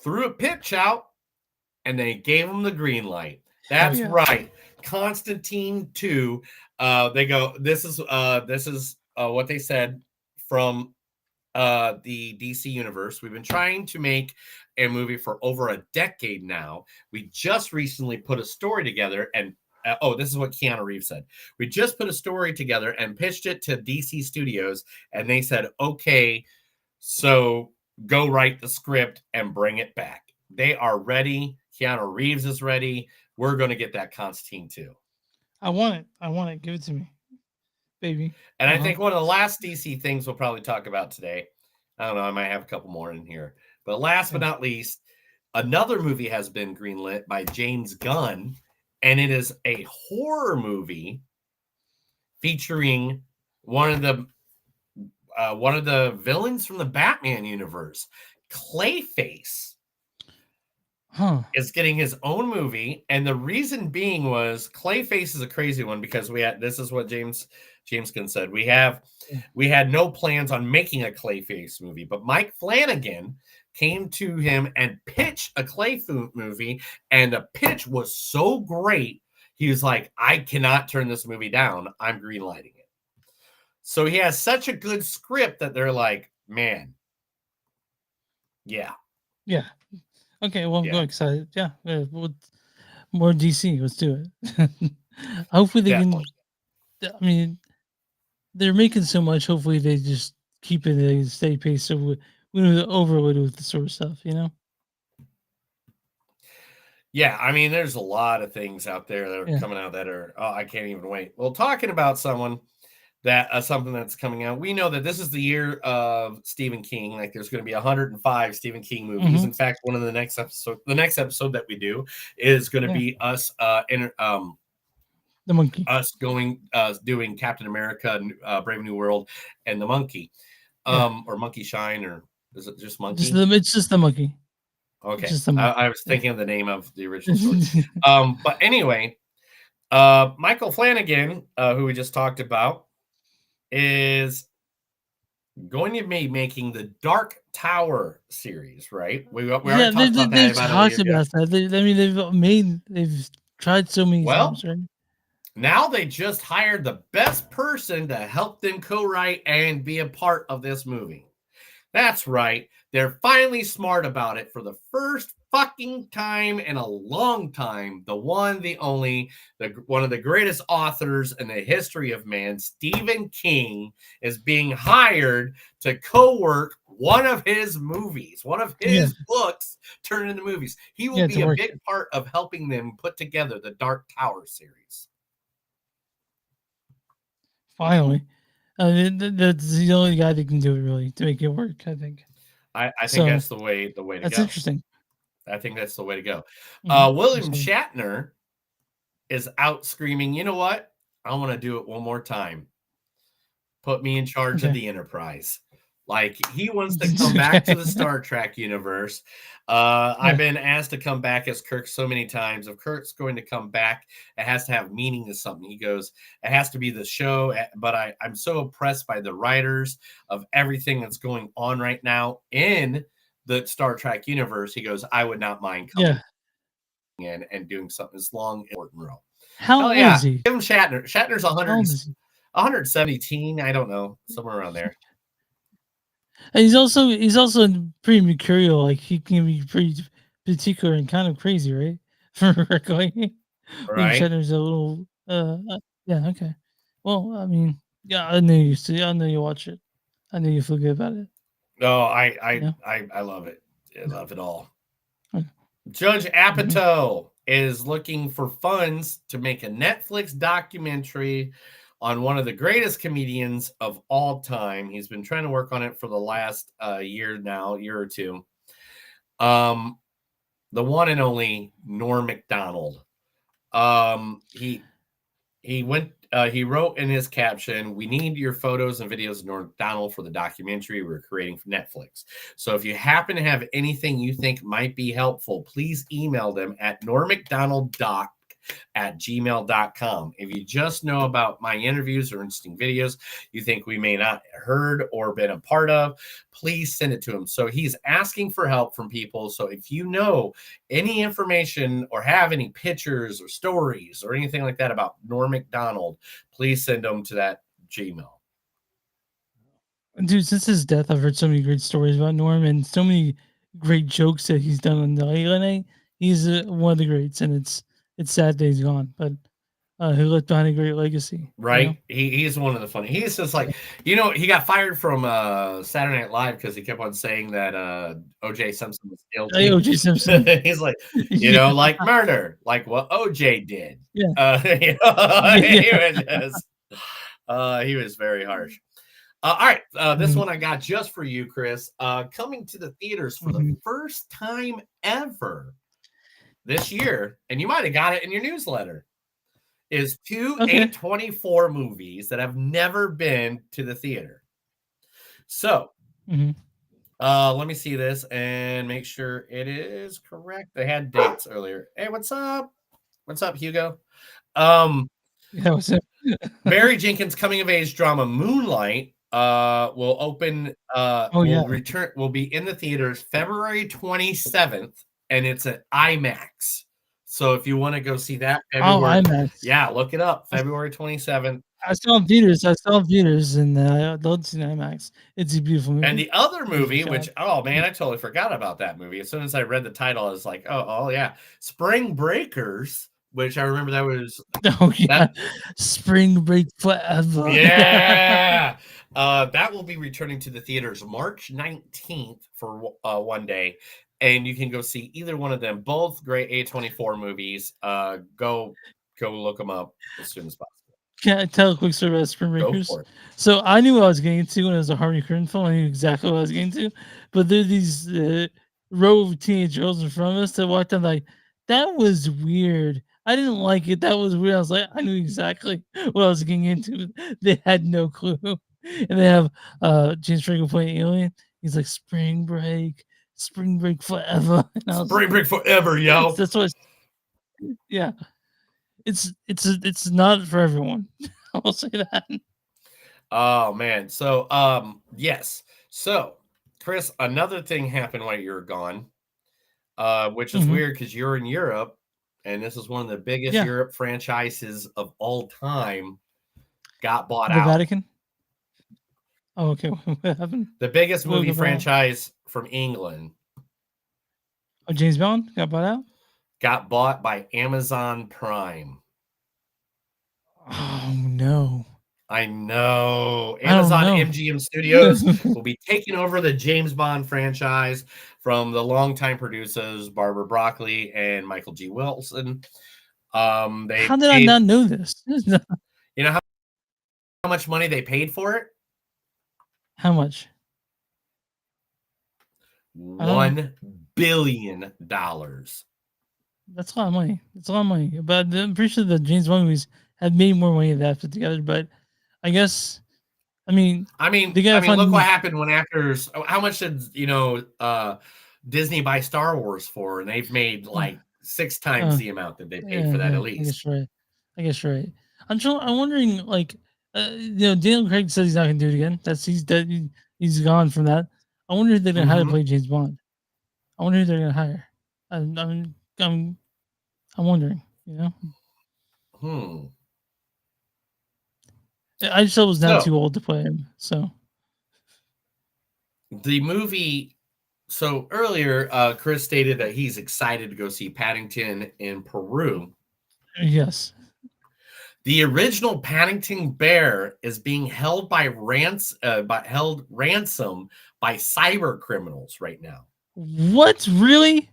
threw a pitch out, and they gave him the green light. That's right. Constantine 2. They go, this is what they said from the DC universe. We've been trying to make a movie for over a decade now. We just recently put a story together and this is what Keanu Reeves said. We just put a story together and pitched it to DC Studios, and they said, okay, so go write the script and bring it back. They are ready. Keanu Reeves is ready. We're going to get that Constantine 2. I want it. Give it to me, baby. And I think one of the last DC things we'll probably talk about today, I don't know, I might have a couple more in here. But last but not least, another movie has been greenlit by James Gunn, and it is a horror movie featuring one of the villains from the Batman universe, Clayface. Is getting his own movie, and the reason being was Clayface is a crazy one because this is what James Gunn said. We had no plans on making a Clayface movie, but Mike Flanagan came to him and pitched a Clayface movie, and the pitch was so great He was like, I cannot turn this movie down. I'm greenlighting it. So he has such a good script that they're like, man, yeah. Yeah. Okay, well, I'm Yeah. excited. Yeah, more DC. Let's do it. Hopefully they Definitely. can. I mean, they're making so much. Hopefully they just keep it at a steady pace, so we don't overload it with the sort of stuff. You know. Yeah, I mean, there's a lot of things out there that are Yeah. coming out that are, oh, I can't even wait. Well, talking about someone that something that's coming out, we know that this is the year of Stephen King. Like, there's going to be 105 Stephen King movies. Mhm. In fact, one of the next episode that we do is going to Yeah. be us The monkey. us going doing Captain America, Brave New World, and the Monkey, Yeah. or Monkey Shine, or is it just Monkey? It's just the monkey. Okay, Just the monkey. I was Yeah. thinking of the name of the original story. But anyway, Michael Flanagan, who we just talked about, is going to be making the Dark Tower series, right? We already Yeah, talked about that they've about a year talked ago. about that. I mean, they've tried so many Well, times, right? now they just hired the best person to help them co-write and be a part of this movie. That's right. They're finally smart about it for the first fucking time in a long time. The one, the only, one of the greatest authors in the history of man, Stephen King, is being hired to co-work one of his movies, one of his books turned into movies. He will be a big part of helping them put together the Dark Tower series. Finally, that's the only guy that can do it really to make it work. I think. I think So, that's the way to that's go. interesting. I think that's the way to go. Mhm. William Absolutely. Shatner is out screaming, you know what? I want to do it one more time. Put me in charge of Okay. the Enterprise. Like, he wants to come back to the Star Trek universe. I've been asked to come back as Kirk so many times. If Kirk's going to come back, it has to have meaning to something. He goes, it has to be the show. But I'm so impressed by the writers of everything that's going on right now in the Star Trek universe. He goes, I would not mind coming in and doing something as long as important role. How Hell old yeah. is he? Give him Shatner. Shatner's How old is he? 117. I don't know. Somewhere around there. And he's also pretty mercurial. Like he can be pretty particular and kind of crazy, right? For going, William Right. Shatner's a little. Yeah. Okay. Well, I mean, yeah, I knew you see. I knew you watch it. I knew you feel good about it. No, I love it. I love it all. Judge Apatow is looking for funds to make a Netflix documentary on one of the greatest comedians of all time. He's been trying to work on it for the last year or two. The one and only Norm Macdonald. He wrote in his caption, we need your photos and videos of Norm Macdonald for the documentary we're creating for Netflix. So if you happen to have anything you think might be helpful, please email them at normmcdonalddoc@gmail.com. If you just know about my interviews or interesting videos you think we may not have heard or been a part of, please send it to him. So he's asking for help from people. So if you know any information or have any pictures or stories or anything like that about Norm Macdonald, please send them to that Gmail. Dude, since his death, I've heard so many great stories about Norm and so many great jokes that he's done on the late night. He's one of the greats, and it's sad that he's gone, but he left behind a great legacy. Right? He's one of the funny. He's just like, he got fired from Saturday Night Live because he kept on saying that OJ Simpson was guilty. Hey, OJ Simpson. He's like, Yeah. like murder, like what OJ did. Yeah. He was very harsh. All right, this one I got just for you, Chris. Coming to the theaters for the first time ever this year, and you might have got it in your newsletter, is two A24 movies that have never been to the theater. So, let me see this and make sure it is correct. They had dates earlier. Hey, what's up? What's up, Hugo? Yeah, what's up? Barry Jenkins' coming of age drama Moonlight will open will be in the theaters February 27th, and it's at IMAX. So if you want to go see that, Oh, February, IMAX. yeah, look it up. February 27th. I saw it in theaters. I saw it in theaters, and I loved seeing IMAX. It's a beautiful movie. And the other Beautiful movie, shot. which oh man, I totally forgot about that movie. As soon as I read the title, I was like, oh yeah, Spring Breakers, which I remember that was Oh yeah, that Spring Break Forever. yeah. That will be returning to the theaters March 19th for one day, and you can go see either one of them. Both great A24 movies. Go look them up as soon as possible. Can I tell a quick story about Spring Go Breakers? for it. So I knew what I was getting into when it was a Harvey Keitel film. I knew exactly what I was getting into. But there are these row of teenage girls in front of us that walked in like, that was weird. I didn't like it. That was weird. I was like, I knew exactly what I was getting into. They had no clue. And they have James Franco playing Alien. He's like, Spring Break Forever. And I was Spring Break Forever, yo. that's what. Yeah, it's not for everyone. I'll say that. Oh man. So yes. So Chris, another thing happened while you were gone, which is weird because you're in Europe, and this is one of the biggest Yeah. Europe franchises of all time. Got bought The out. Vatican. Oh, okay. What happened? The biggest What movie got bought out? franchise from England Oh, James Bond got bought out. got bought by Amazon Prime. Oh no. I know. I don't Amazon know. MGM Studios will be taking over the James Bond franchise from the longtime producers Barbara Broccoli and Michael G. Wilson. They How did I not know this? You know how much money they paid for it? How much? $1 billion. That's a lot of money. It's a lot of money. But I'm pretty sure the James Bond movies have made more money than that put together. But I guess, they gotta find. Look what happened when actors. How much did Disney buy Star Wars for? And they've made like 6 times the amount that they paid for that at least. I guess you're right. I'm wondering, like, Daniel Craig says he's not gonna do it again. He's dead. He's gone from that. I wonder if they're gonna hire to play James Bond. I wonder who they're gonna hire. I'm wondering. I just was not too old to play him. So the movie. So earlier, Chris stated that he's excited to go see Paddington in Peru. Yes. The original Paddington Bear is being held ransom by cyber criminals right now. What? Really?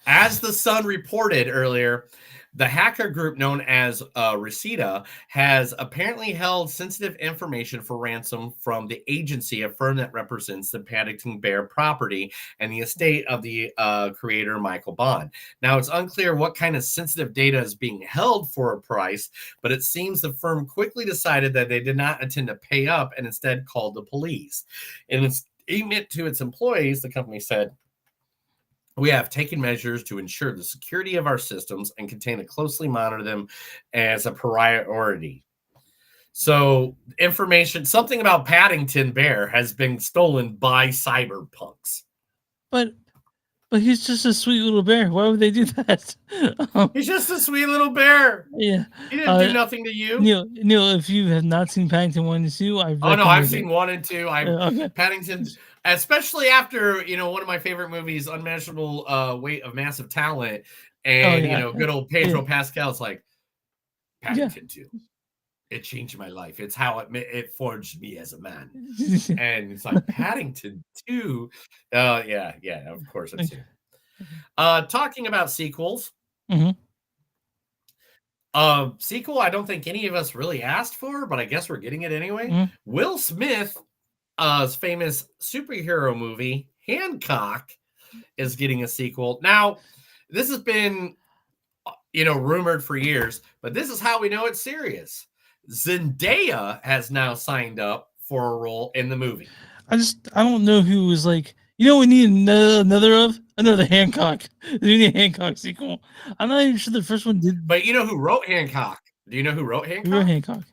As the Sun reported earlier, the hacker group known as Reseda has apparently held sensitive information for ransom from the agency, a firm that represents the Paddington Bear property and the estate of the creator, Michael Bond. Now, it's unclear what kind of sensitive data is being held for a price, but it seems the firm quickly decided that they did not intend to pay up and instead called the police. In its statement to its employees, the company said, "We have taken measures to ensure the security of our systems and continue to closely monitor them as a priority." So, something about Paddington Bear has been stolen by cyberpunks. But he's just a sweet little bear. Why would they do that? He's just a sweet little bear. Yeah. He didn't do nothing to you. Neil, if you have not seen Paddington 1 and 2, I've seen 1 and 2. Okay. Paddington, especially after, one of my favorite movies, Unmeasurable Weight of Massive Talent, and, good old Pedro Pascal's like, Paddington 2. It changed my life. It's how it forged me as a man. And it's like, Paddington 2. Yeah, of course I've seen it. Talking about sequels. Sequel I don't think any of us really asked for, but I guess we're getting it anyway. Will Smith's famous superhero movie, Hancock, is getting a sequel. Now, this has been, rumored for years, but this is how we know it's serious. Zendaya has now signed up for a role in the movie. I don't know who was like, we need another Hancock. We need a Hancock sequel. I'm not even sure the first one did. But you know who wrote Hancock? Do you know who wrote Hancock? Who wrote Hancock?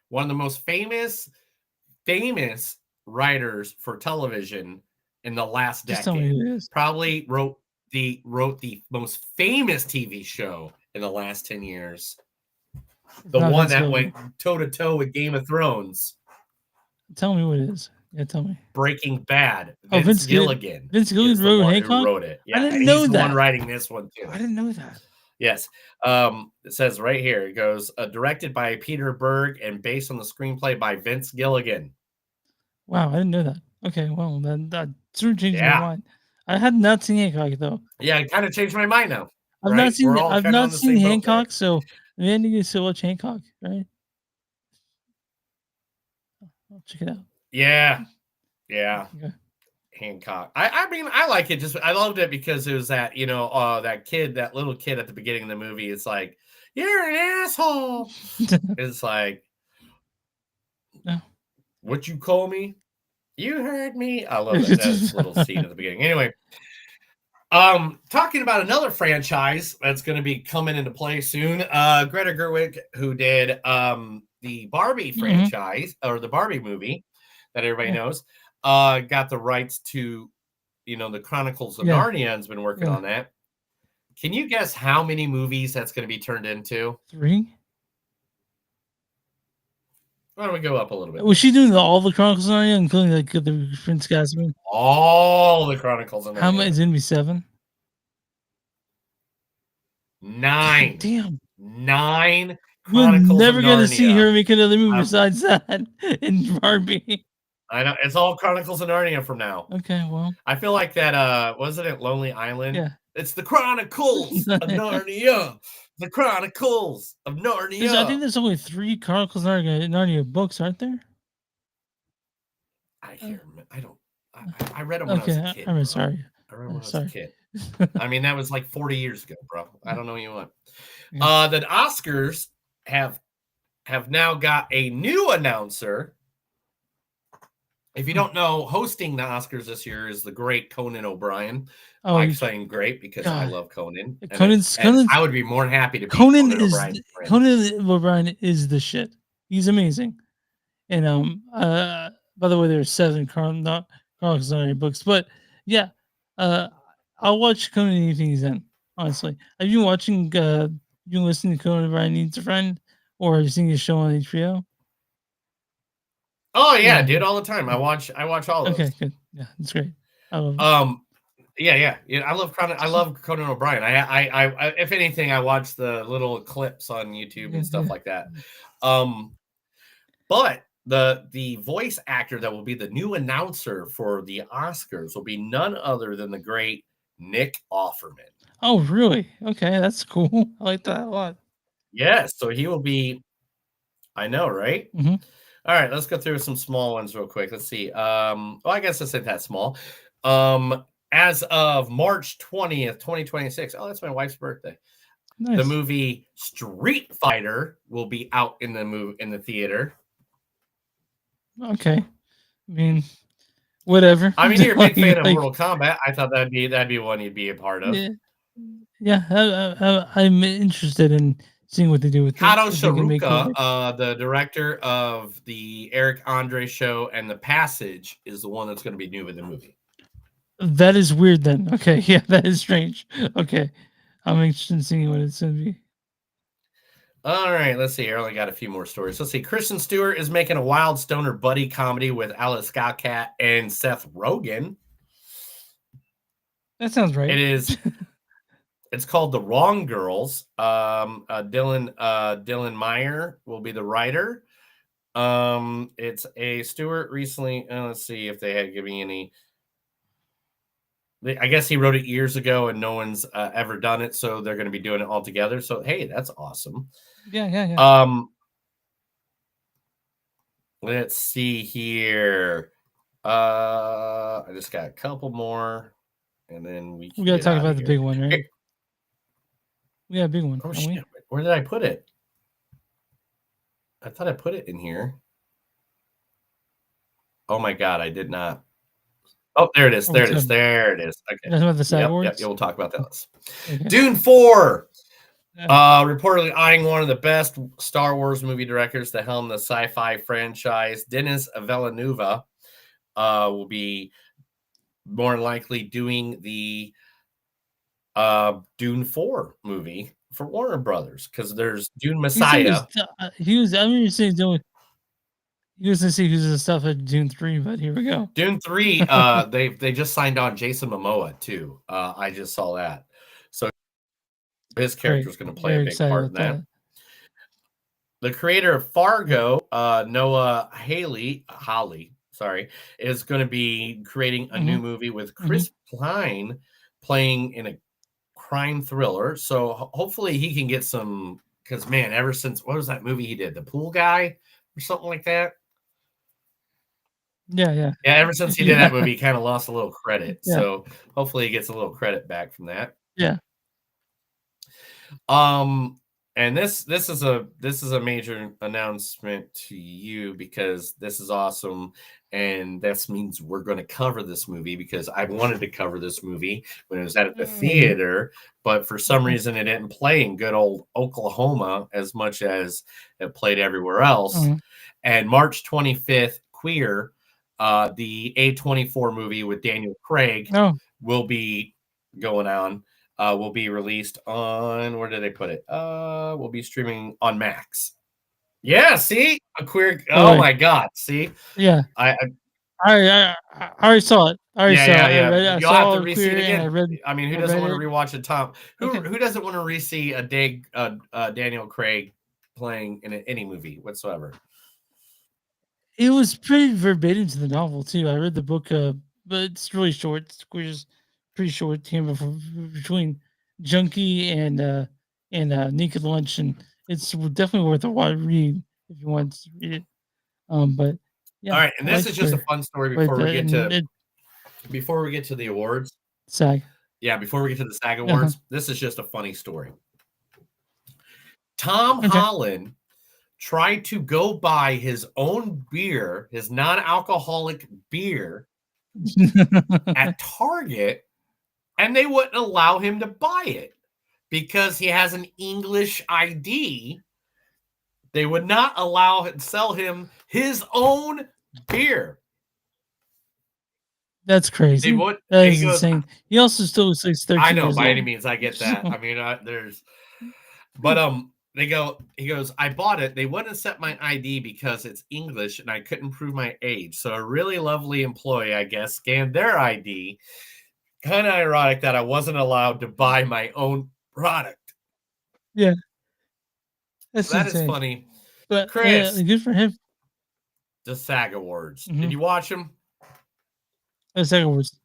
One of the most famous writers for television in the last decade. Just tell me who it is. Probably wrote wrote the most famous TV show in the last 10 years. It's The not one Vince that Gilligan. went toe to toe with Game of Thrones. Tell me what it is. Yeah, tell me. Breaking Bad. Oh, Vince Gilligan. Vince Gilligan is the wrote one Hancock? who wrote it. I Yeah, didn't know he's the one that. writing this one too. I didn't know that. Yes. It says right here, it goes, directed by Peter Berg and based on the screenplay by Vince Gilligan. Wow, I didn't know that. Okay, well, then that sort of changed Yeah. my mind. I had not seen Hancock, though. Yeah, it kind of changed my mind now. I've right? not seen We're all I've kinda on not the seen same boat there. Hancock, so maybe I need to still watch Hancock, right? I'll check it out. Yeah. Yeah. Okay. Hancock. I mean, I like it. Just I loved it because it was that, that little kid at the beginning of the movie. It's like, you're an asshole. It's like, No. what you call me? You heard me. I love that little scene at the beginning. Anyway, talking about another franchise that's going to be coming into play soon. Greta Gerwig, who did the Barbie franchise or the Barbie movie that everybody knows, got the rights to, the Chronicles of Narnia and has been working on that. Can you guess how many movies that's going to be turned into? 3? Why don't we go up a little bit? Was she doing all the Chronicles of Narnia, including like the Prince Caspian? All the Chronicles of Narnia. How many is it gonna be? 7? 9. God damn. 9 We're Chronicles never of gonna see Narnia. her make another movie besides that in Barbie. I know it's all Chronicles of Narnia from now. Okay, well, I feel like that. Wasn't it Lonely Island? Yeah. It's the Chronicles of Narnia. The Chronicles of Narnia. I think there's only 3 Chronicles of Narnia books, aren't there? I can't remember. I read them when I was a kid. I'm bro. sorry. I read them when I was Sorry. a kid. I mean, that was like 40 years ago, bro. I don't know what you want. Yeah. The Oscars have now got a new announcer. If you don't know, hosting the Oscars this year is the great Conan O'Brien. Oh, I'm saying great because I God. love Conan. And Conan's I would be more than happy to be Conan Conan is O'Brien's friend. Conan O'Brien is the shit. He's amazing. And by the way, there's 7 Chronicles of Narnia books, but yeah, I'll watch Conan anything he's in. Honestly, have you been watching? You listening to Conan O'Brien Needs a Friend, or have you seen his show on HBO? Oh yeah, Yeah. dude, all the time. I watch all of Okay, those. good. Yeah, that's great. I love it. Yeah. I love Conan O'Brien. I if anything, I watch the little clips on YouTube and stuff like that. But the voice actor that will be the new announcer for the Oscars will be none other than the great Nick Offerman. Oh, really? Okay, that's cool. I like that a lot. Yes, so he will be. I know, right? Mhm. All right, let's go through some small ones real quick. Let's see. Well, I guess this isn't that small. As of March 20th, 2026. Oh, that's my wife's birthday. Nice. The movie Street Fighter will be out in the theater. Okay. I mean, whatever. I mean, you're a big fan of Like, Mortal Kombat. I thought that'd be one you'd be a part of. Yeah, I'm interested in seeing what they do with Kato if they can make Sharuka, it. the director of the Eric Andre show and The Passage, is the one that's going to be new in the movie. That is weird then. Okay, yeah, that is strange. Okay. I'm interested in seeing what it's going to be. All right, let's see. I only got a few more stories. Let's see. Kristen Stewart is making a wild stoner buddy comedy with Alice Scott and Seth Rogen. That sounds right. It is. It's called The Wrong Girls. Dylan Meyer will be the writer. It's a Stewart recently. Let's see if they had given me any. I guess he wrote it years ago, and no one's ever done it, so they're going to be doing it all together. So hey, that's awesome. Yeah. Let's see here. I just got a couple more, and then we We got to talk about the big one, right? Here. We got a big one. Oh don't shit! we? Where did I put it? I thought I put it in here. Oh my god, I did not. Oh, there it is. There it is. There it is. Okay. That's about the Yep, cyborgs? yep. We'll talk about that. Okay. Dune 4. Reportedly eyeing one of the best Star Wars movie directors to helm the sci-fi franchise. Denis Villeneuve will be more likely doing the Dune 4 movie for Warner Brothers because there's Dune He said Messiah. he was. I mean, saying doing. He was gonna see who's the stuff at Dune 3, but here we go. Dune 3, they just signed on Jason Momoa too. I just saw that. So his character is going to play a big part in that. The creator of Fargo, Noah Hawley, is going to be creating a new movie with Chris Pine playing in a crime thriller. So hopefully he can get some, because man, ever since, what was that movie he did? The Pool Guy or something like that? Yeah. Ever since he did that movie, he kind of lost a little credit. Yeah. So hopefully he gets a little credit back from that. Yeah. And this is a major announcement to you because this is awesome, and this means we're going to cover this movie because I wanted to cover this movie when it was at the theater, but for some reason it didn't play in good old Oklahoma as much as it played everywhere else. And March 25th, Queer, the A24 movie with Daniel Craig will be going on. Will be released on, where did they put it? Will be streaming on Max. Yeah, see? A Queer. Oh my God. See? Yeah. I already saw it. Yeah. You'll have to re-see it Queer again. I mean, who doesn't want to rewatch it, Tom? Who doesn't want to re-see a Daniel Craig playing in any movie whatsoever? It was pretty verbatim to the novel too. I read the book, but it's really short. Queer's pretty short. Came between Junkie and Naked Lunch, and it's definitely worth a read if you want to read it. But yeah. All right, and this is just a fun story before we get to the awards. SAG. Yeah, before we get to the SAG awards, this is just a funny story. Tom Holland tried to go buy his own beer, his non-alcoholic beer, at Target, and they wouldn't allow him to buy it because he has an English ID. They would not sell him his own beer. That's crazy. That is insane. He also still looks like 13 I know, years by old. any means, I get that. I mean, he goes, I bought it. They wouldn't accept my ID because it's English and I couldn't prove my age. So a really lovely employee, I guess, scanned their ID. Kind of ironic that I wasn't allowed to buy my own product. Yeah. That is funny. But Chris, good for him. The SAG Awards. Did you watch them? The SAG Awards.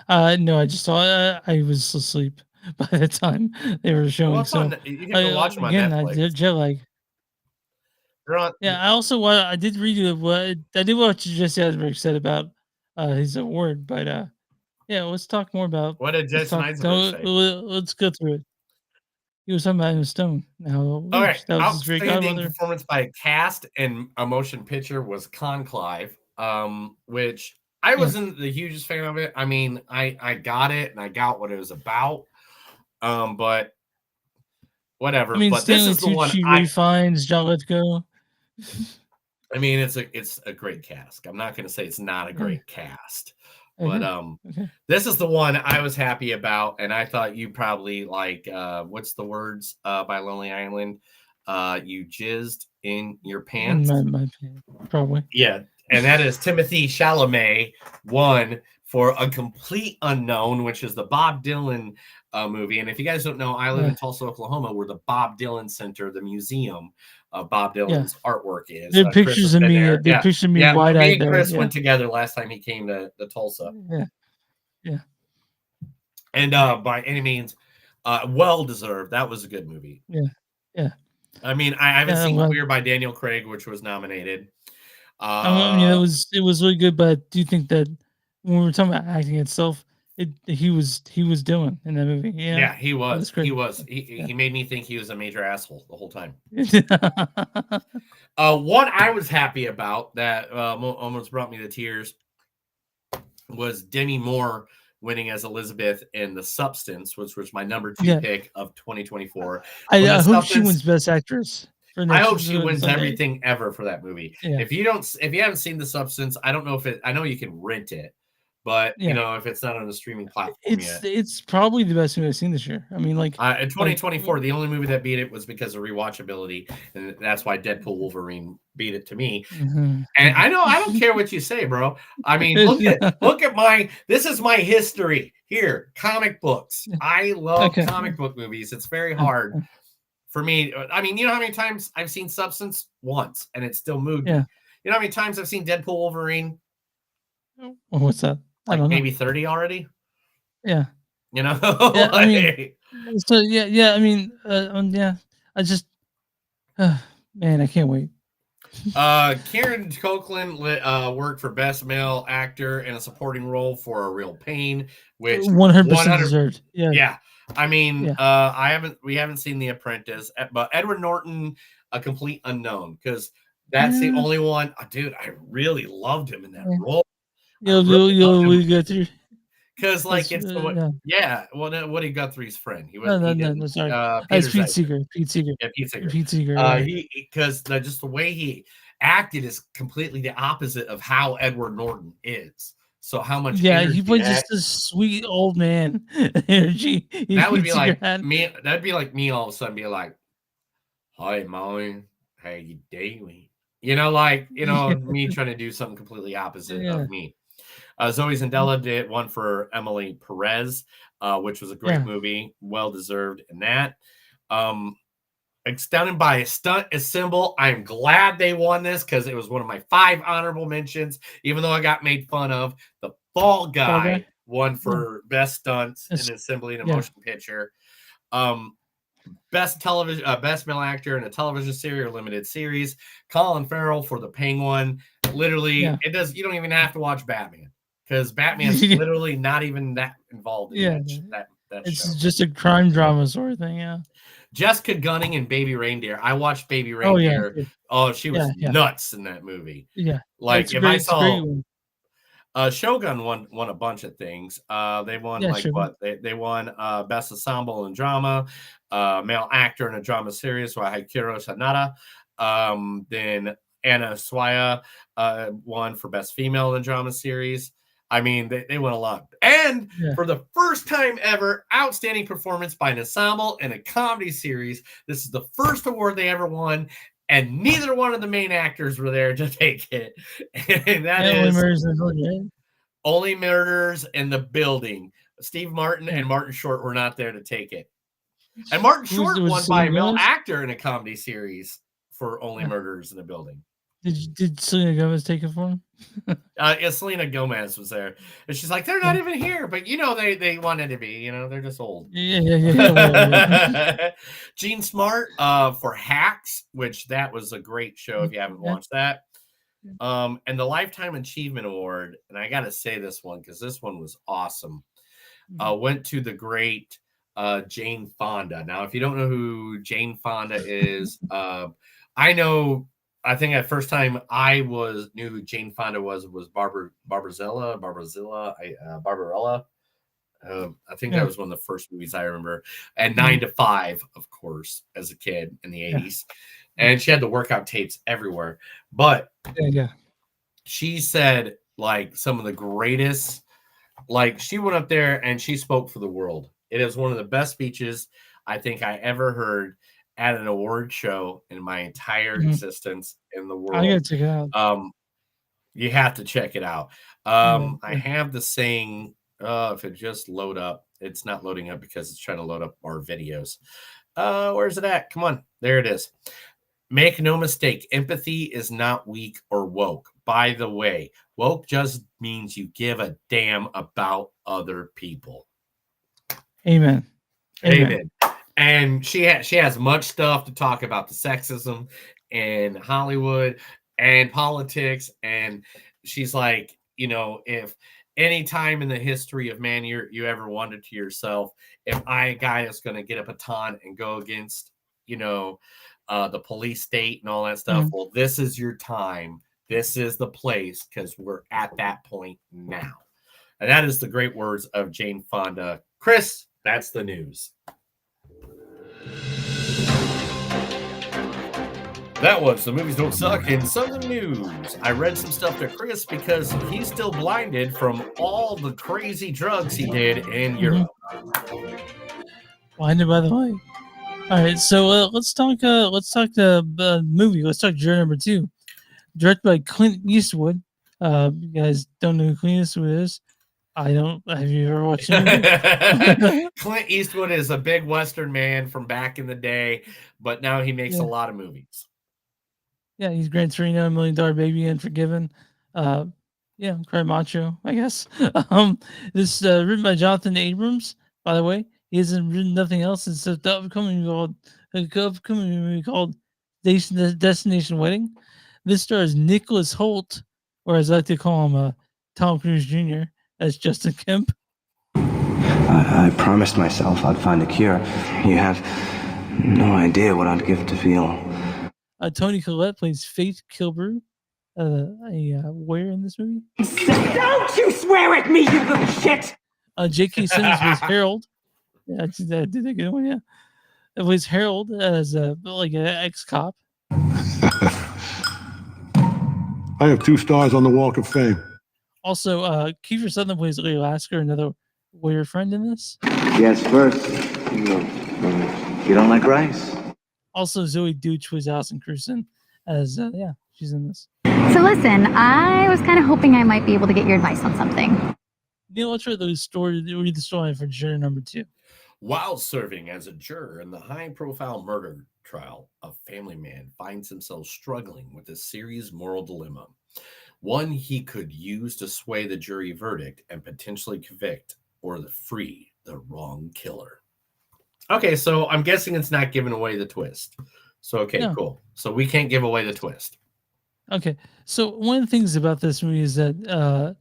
No, I just saw. I was asleep by the time they were showing. You can go watch them on Netflix. I did jet lag. I also I did read what I did watch Jesse Eisenberg said about his award, but let's talk more about what did Jesse Eisenberg say. Let's go through it. He was talking about Emma Stone. Now, all right, that was outstanding performance by a cast and a motion picture was Conclave, which I wasn't the hugest fan of it. I mean, I got it and I got what it was about, but whatever. I mean, but Stanley this is the one Ray Fiennes, John Lithgow. I mean, it's a great cast. I'm not going to say it's not a great cast. But this is the one I was happy about, and I thought you probably like. What's the words by Lonely Island? You jizzed in your pants. My pants, probably. Yeah, and that is Timothée Chalamet won for A Complete Unknown, which is the Bob Dylan movie. And if you guys don't know, I live in Tulsa, Oklahoma, where the Bob Dylan Center, the museum of Bob Dylan's artwork is. There are pictures of me. There are pictures of me wide-eyed. Me and Chris went together last time he came to Tulsa. Yeah. And by any means, well deserved. That was a good movie. Yeah. I mean, I haven't seen Queer by Daniel Craig, which was nominated. I mean, it was really good, but do you think that when we're talking about acting itself, he was doing in that movie? Yeah, he was. He was. He made me think he was a major asshole the whole time. What I was happy about that almost brought me to tears was Demi Moore winning as Elizabeth in The Substance, which was my number 2 pick of 2024. I hope she wins Best Actress. I hope she wins everything ever for that movie. If you haven't seen The Substance, I don't know if I know you can rent it, but you Yeah. know, if it's not on a streaming platform yet. It's probably the best movie I've seen this year. I mean, like In 2024, the only movie that beat it was because of rewatchability, and that's why Deadpool Wolverine beat it to me. Mhm. And I know I don't care what you say, bro. I mean, look at this is my history here. Comic books. I love Okay. comic book movies. It's very hard for me. I mean, you know how many times I've seen Substance? Once, and it still moved me. Yeah. You know how many times I've seen Deadpool Wolverine? Well, what's that? I Like don't know. maybe 30 already. Yeah. You know? Yeah, I mean, Like- so yeah, I mean, yeah, I just, man, I can't wait. Kieran Copeland worked for Best Male Actor in a Supporting Role for A Real Pain, which 100% deserved. Yeah. Yeah. I mean, Yeah. we haven't seen The Apprentice, but Edward Norton, a complete unknown, because that's the only one. Dude, I really loved him in that role. You'll get through. Because like That's, it's Woody Guthrie's friend. He was No, sorry. Peter It's Pete Zeiger. Seeger. Pete Seeger. Yeah, Pete Seeger. Pete Seeger. Yeah. Because just the way he acted is completely the opposite of how Edward Norton is. So how much? Yeah, he energy plays that- just a sweet old man energy. That would Pete be Seeger like had. me. That'd be like me all of a sudden be like, "Hi, Molly, how you doing?" You know, like me trying to do something completely opposite Yeah. of me. Zoe Zendella did one for Emily Perez, which was a great movie, well deserved in that. Extended by a stunt assemble. I'm glad they won this because it was one of my 5 honorable mentions, even though I got made fun of. The Fall Guy won for best stunts in assembly in a motion picture. Best television, best male actor in a television series or limited series. Colin Farrell for The Penguin. Literally, you don't even have to watch Batman because Batman's literally not even that involved in that It's show. just a crime drama sort of thing. Yeah. Jessica Gunning and Baby Reindeer. I watched Baby Oh, yeah. Reindeer. Oh, she was Yeah. nuts in that movie. Yeah. Like It's if great, I it's a great saw one. Shogun won a bunch of things. They won Shogun. they won best ensemble in drama, male actor in a drama series by Hikiro Sanada. Then Anna Swaya won for best female in drama series. I mean, they won a lot. And for the first time ever, outstanding performance by an ensemble in a comedy series. This is the first award they ever won, and neither one of the main actors were there to take it. And that is Only Murders in the Building. Steve Martin and Martin Short were not there to take it. And Martin Short won by a male actor in a comedy series for Only Murders in the Building. Did Selena Gomez take it for him? Selena Gomez was there, and she's like, "They're not even here," but they wanted to be. They're just old. Yeah. Gene Smart for Hacks, which that was a great show if you haven't watched that. And the Lifetime Achievement Award, and I got to say this one because this one was awesome. Went to the great Jane Fonda. Now, if you don't know who Jane Fonda is, I think at first time I knew who Jane Fonda was Barbarella. I think that was one of the first movies I remember. And 9 to 5, of course, as a kid in the 80s. And she had the workout tapes everywhere. But she said like some of the greatest, like she went up there and she spoke for the world. It is one of the best speeches I think I ever heard at an award show in my entire existence in the world. I gotta check it out. You have to check it out. I have the saying, if it just load up, it's not loading up because it's trying to load up our videos. Where's it at? Come on. There it is. Make no mistake, empathy is not weak or woke. By the way, woke just means you give a damn about other people. Amen. And she has much stuff to talk about the sexism in Hollywood and politics. And she's like, if any time in the history of man you ever wondered to yourself, if a guy is going to get a baton and go against, the police state and all that stuff, well, this is your time. This is the place because we're at that point now. And that is the great words of Jane Fonda. Chris, that's the news. That was The Movies Don't Suck in some of the news. I read some stuff to Chris because he's still blinded from all the crazy drugs he did in Europe. Blinded by the light. All right, so let's talk the movie. Let's talk Juror number 2, directed by Clint Eastwood. You guys don't know who Clint Eastwood is? I don't. Have you ever watched the movie? Clint Eastwood is a big Western man from back in the day, but now he makes a lot of movies. Yeah, he's Gran Torino, $1 Million Baby, Unforgiven. Yeah, Cry Macho, I guess. This written by Jonathan Abrams, by the way. He hasn't written nothing else except the upcoming movie called Destination Wedding. This stars Nicholas Hoult, or as I like to call him, Tom Cruise Jr., as Justin Kemp. I promised myself I'd find a cure. You have no idea what I'd give to feel. Toni Collette plays Faith Kilbrew, a warrior in this movie. Don't you swear at me, you little shit! J.K. Simmons plays Harold. Yeah, I did a good one. Yeah, it was Harold as an ex-cop. I have 2 stars on the Walk of Fame. Also, Kiefer Sutherland plays Larry Lasker, another warrior friend in this. Yes, first. You don't like rice? Also, Zoe Deutsch plays Alison Cruson as she's in this. So listen, I was kind of hoping I might be able to get your advice on something. Neil, let's read the story for Juror number 2. While serving as a juror in the high-profile murder trial, a family man finds himself struggling with a serious moral dilemma. One he could use to sway the jury verdict and potentially convict or free the wrong killer. Okay, so I'm guessing it's not giving away the twist. So, okay, cool. So we can't give away the twist. Okay, so one of the things about this movie is that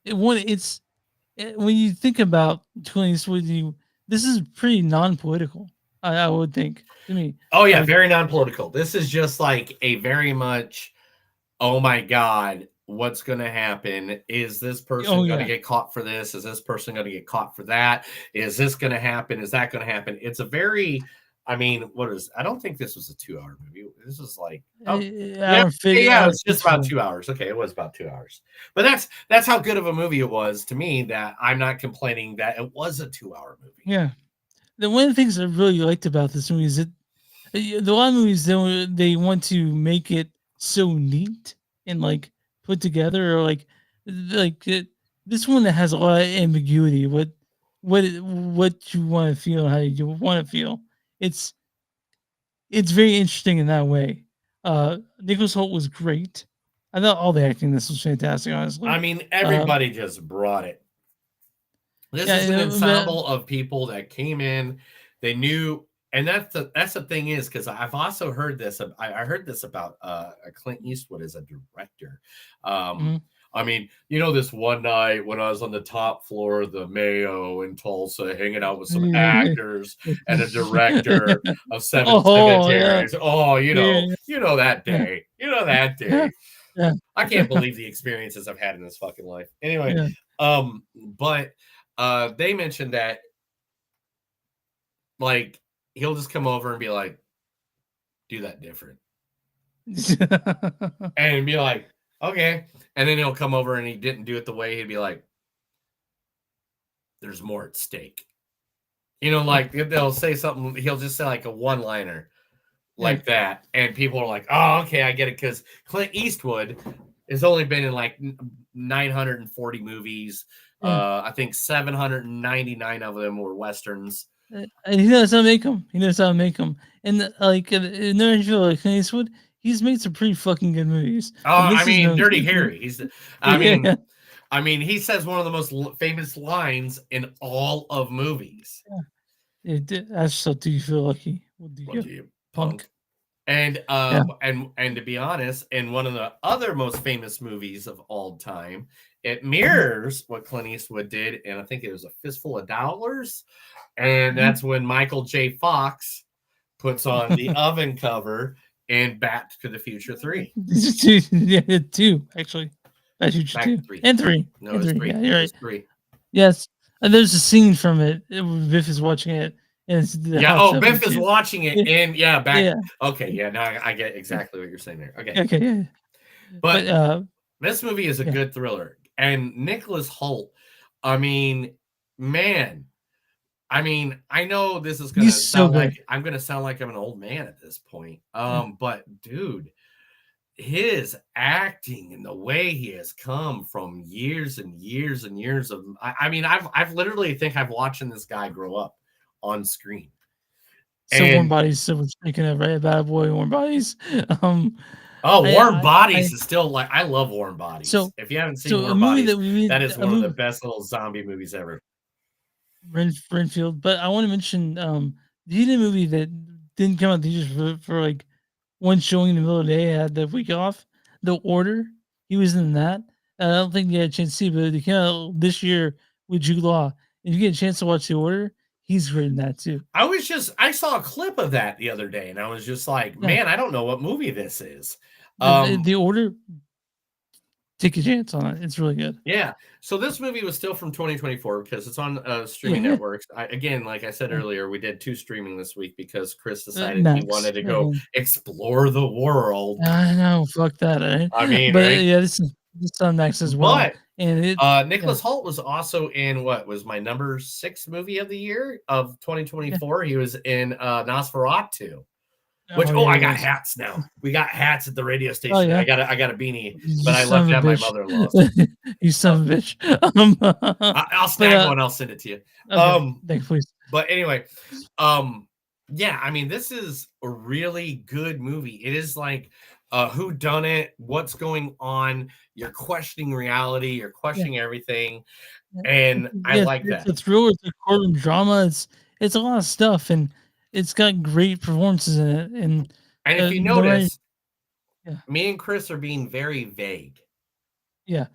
when you think about Clint Eastwood, this is pretty non-political. I would think to me. Oh yeah, very non-political. This is just like a very much, oh my God, what's going to happen? Is this person going to get caught for this? Is this person going to get caught for that? Is this going to happen? Is that going to happen? It's a very, I don't think this was a 2-hour movie. This was like, it's just about 2 hours. Okay, it was about 2 hours. But that's how good of a movie it was to me that I'm not complaining that it was a 2-hour movie. Yeah. One of the things I really liked about this movie is that a lot of movies they want to make it so neat and like put together, or this one that has a lot of ambiguity. What you want to feel, how you want to feel. It's very interesting in that way. Nicholas Hoult was great. I thought all the acting in this was fantastic, honestly. I mean, everybody just brought it. This is an ensemble of people that came in. They knew, and that's the thing is, because I've also heard this. I heard this about Clint Eastwood as a director. I mean, this one night when I was on the top floor of the Mayo in Tulsa, hanging out with some actors and a director of Seven Cemeteries. Yeah. Oh, you know that day. You know that day. Yeah. I can't believe the experiences I've had in this fucking life. Anyway, but they mentioned that, like, he'll just come over and be like, do that different. And be like, okay. And then he'll come over and he didn't do it the way, he'd be like, there's more at stake. Like they'll say something, he'll just say like a one-liner like that. And people are like, oh, okay, I get it. Because Clint Eastwood has only been in like 940 movies. I think 799 of them were Westerns. And he knows how to make them. And like Clint Eastwood, he's made some pretty fucking good movies. Oh, Dirty Harry. He says one of the most famous lines in all of movies. Yeah. That's so. Do you feel lucky? What do you, punk? And and to be honest, in one of the other most famous movies of all time, it mirrors what Clint Eastwood did, and I think it was A Fistful of Dollars. And that's when Michael J. Fox puts on the oven cover in Back to the Future 3. 2, actually. Back to the Future 2. 3. And 3. No, it's 3. Yeah, you're right. 3. Yes. And there's a scene from it. Biff is watching it, and it's the Yeah. Hot Oh, Biff is 72. watching it, Yeah, and yeah, back. yeah, Okay, yeah. Now I get exactly what you're saying there. Okay, okay, yeah. But but this movie is a yeah, good thriller, and Nicholas Holt. I mean, man. I mean, I know this is he's gonna so sound good. like I'm gonna sound like I'm an old man at this point. But dude, his acting and the way he has come from years and years and years of I mean, I've literally think I've watching this guy grow up on screen. So Warm And Bodies. So we're speaking of right, Bad Boy, Warm Bodies. Um, oh, Warm I Bodies is still like I love Warm Bodies. so If you haven't seen so a Warm movie Bodies, that we that made is a one of the movie best little zombie movies ever. Renfield, but I want to mention he did a movie that didn't come out just for like one showing in the middle of the day. Had the week off. The Order. He was in that. I don't think you had a chance to see, but it came out this year with Jude Law. If you get a chance to watch The Order, he's great in that too. I saw a clip of that the other day, and I was just like, Yeah, man, I don't know what movie this is. the Order. Take a chance on it. It's really good. Yeah. So this movie was still from 2024 because it's on streaming Yeah, networks. Again, like I said yeah. earlier, we did 2 streaming this week because Chris decided he Max. wanted to go explore the world. I know, fuck that, right? I mean, But right? yeah, this is on Max as well, But and it yeah, Nicholas Hoult was also in what was my number 6 movie of the year of yeah. 2024. He was in Nosferatu. Which Oh yeah, I he got was. hats now. We got hats at the radio Oh station. yeah, I got a beanie, you but I son left of it a at my bitch, mother-in-law's. you Oh, son of a bitch. I'll But snag one. I'll send it to you. okay, thank you, please. But anyway, yeah. I mean, this is a really good movie. It is like, who done it? What's going on? You're questioning reality. You're Yeah, questioning everything, yeah, and I yeah, like it's that. a thriller, it's a courtroom drama. It's a lot of stuff, and it's got great performances in it, and And if you the right, notice, yeah. me and Chris are being very vague. Yeah.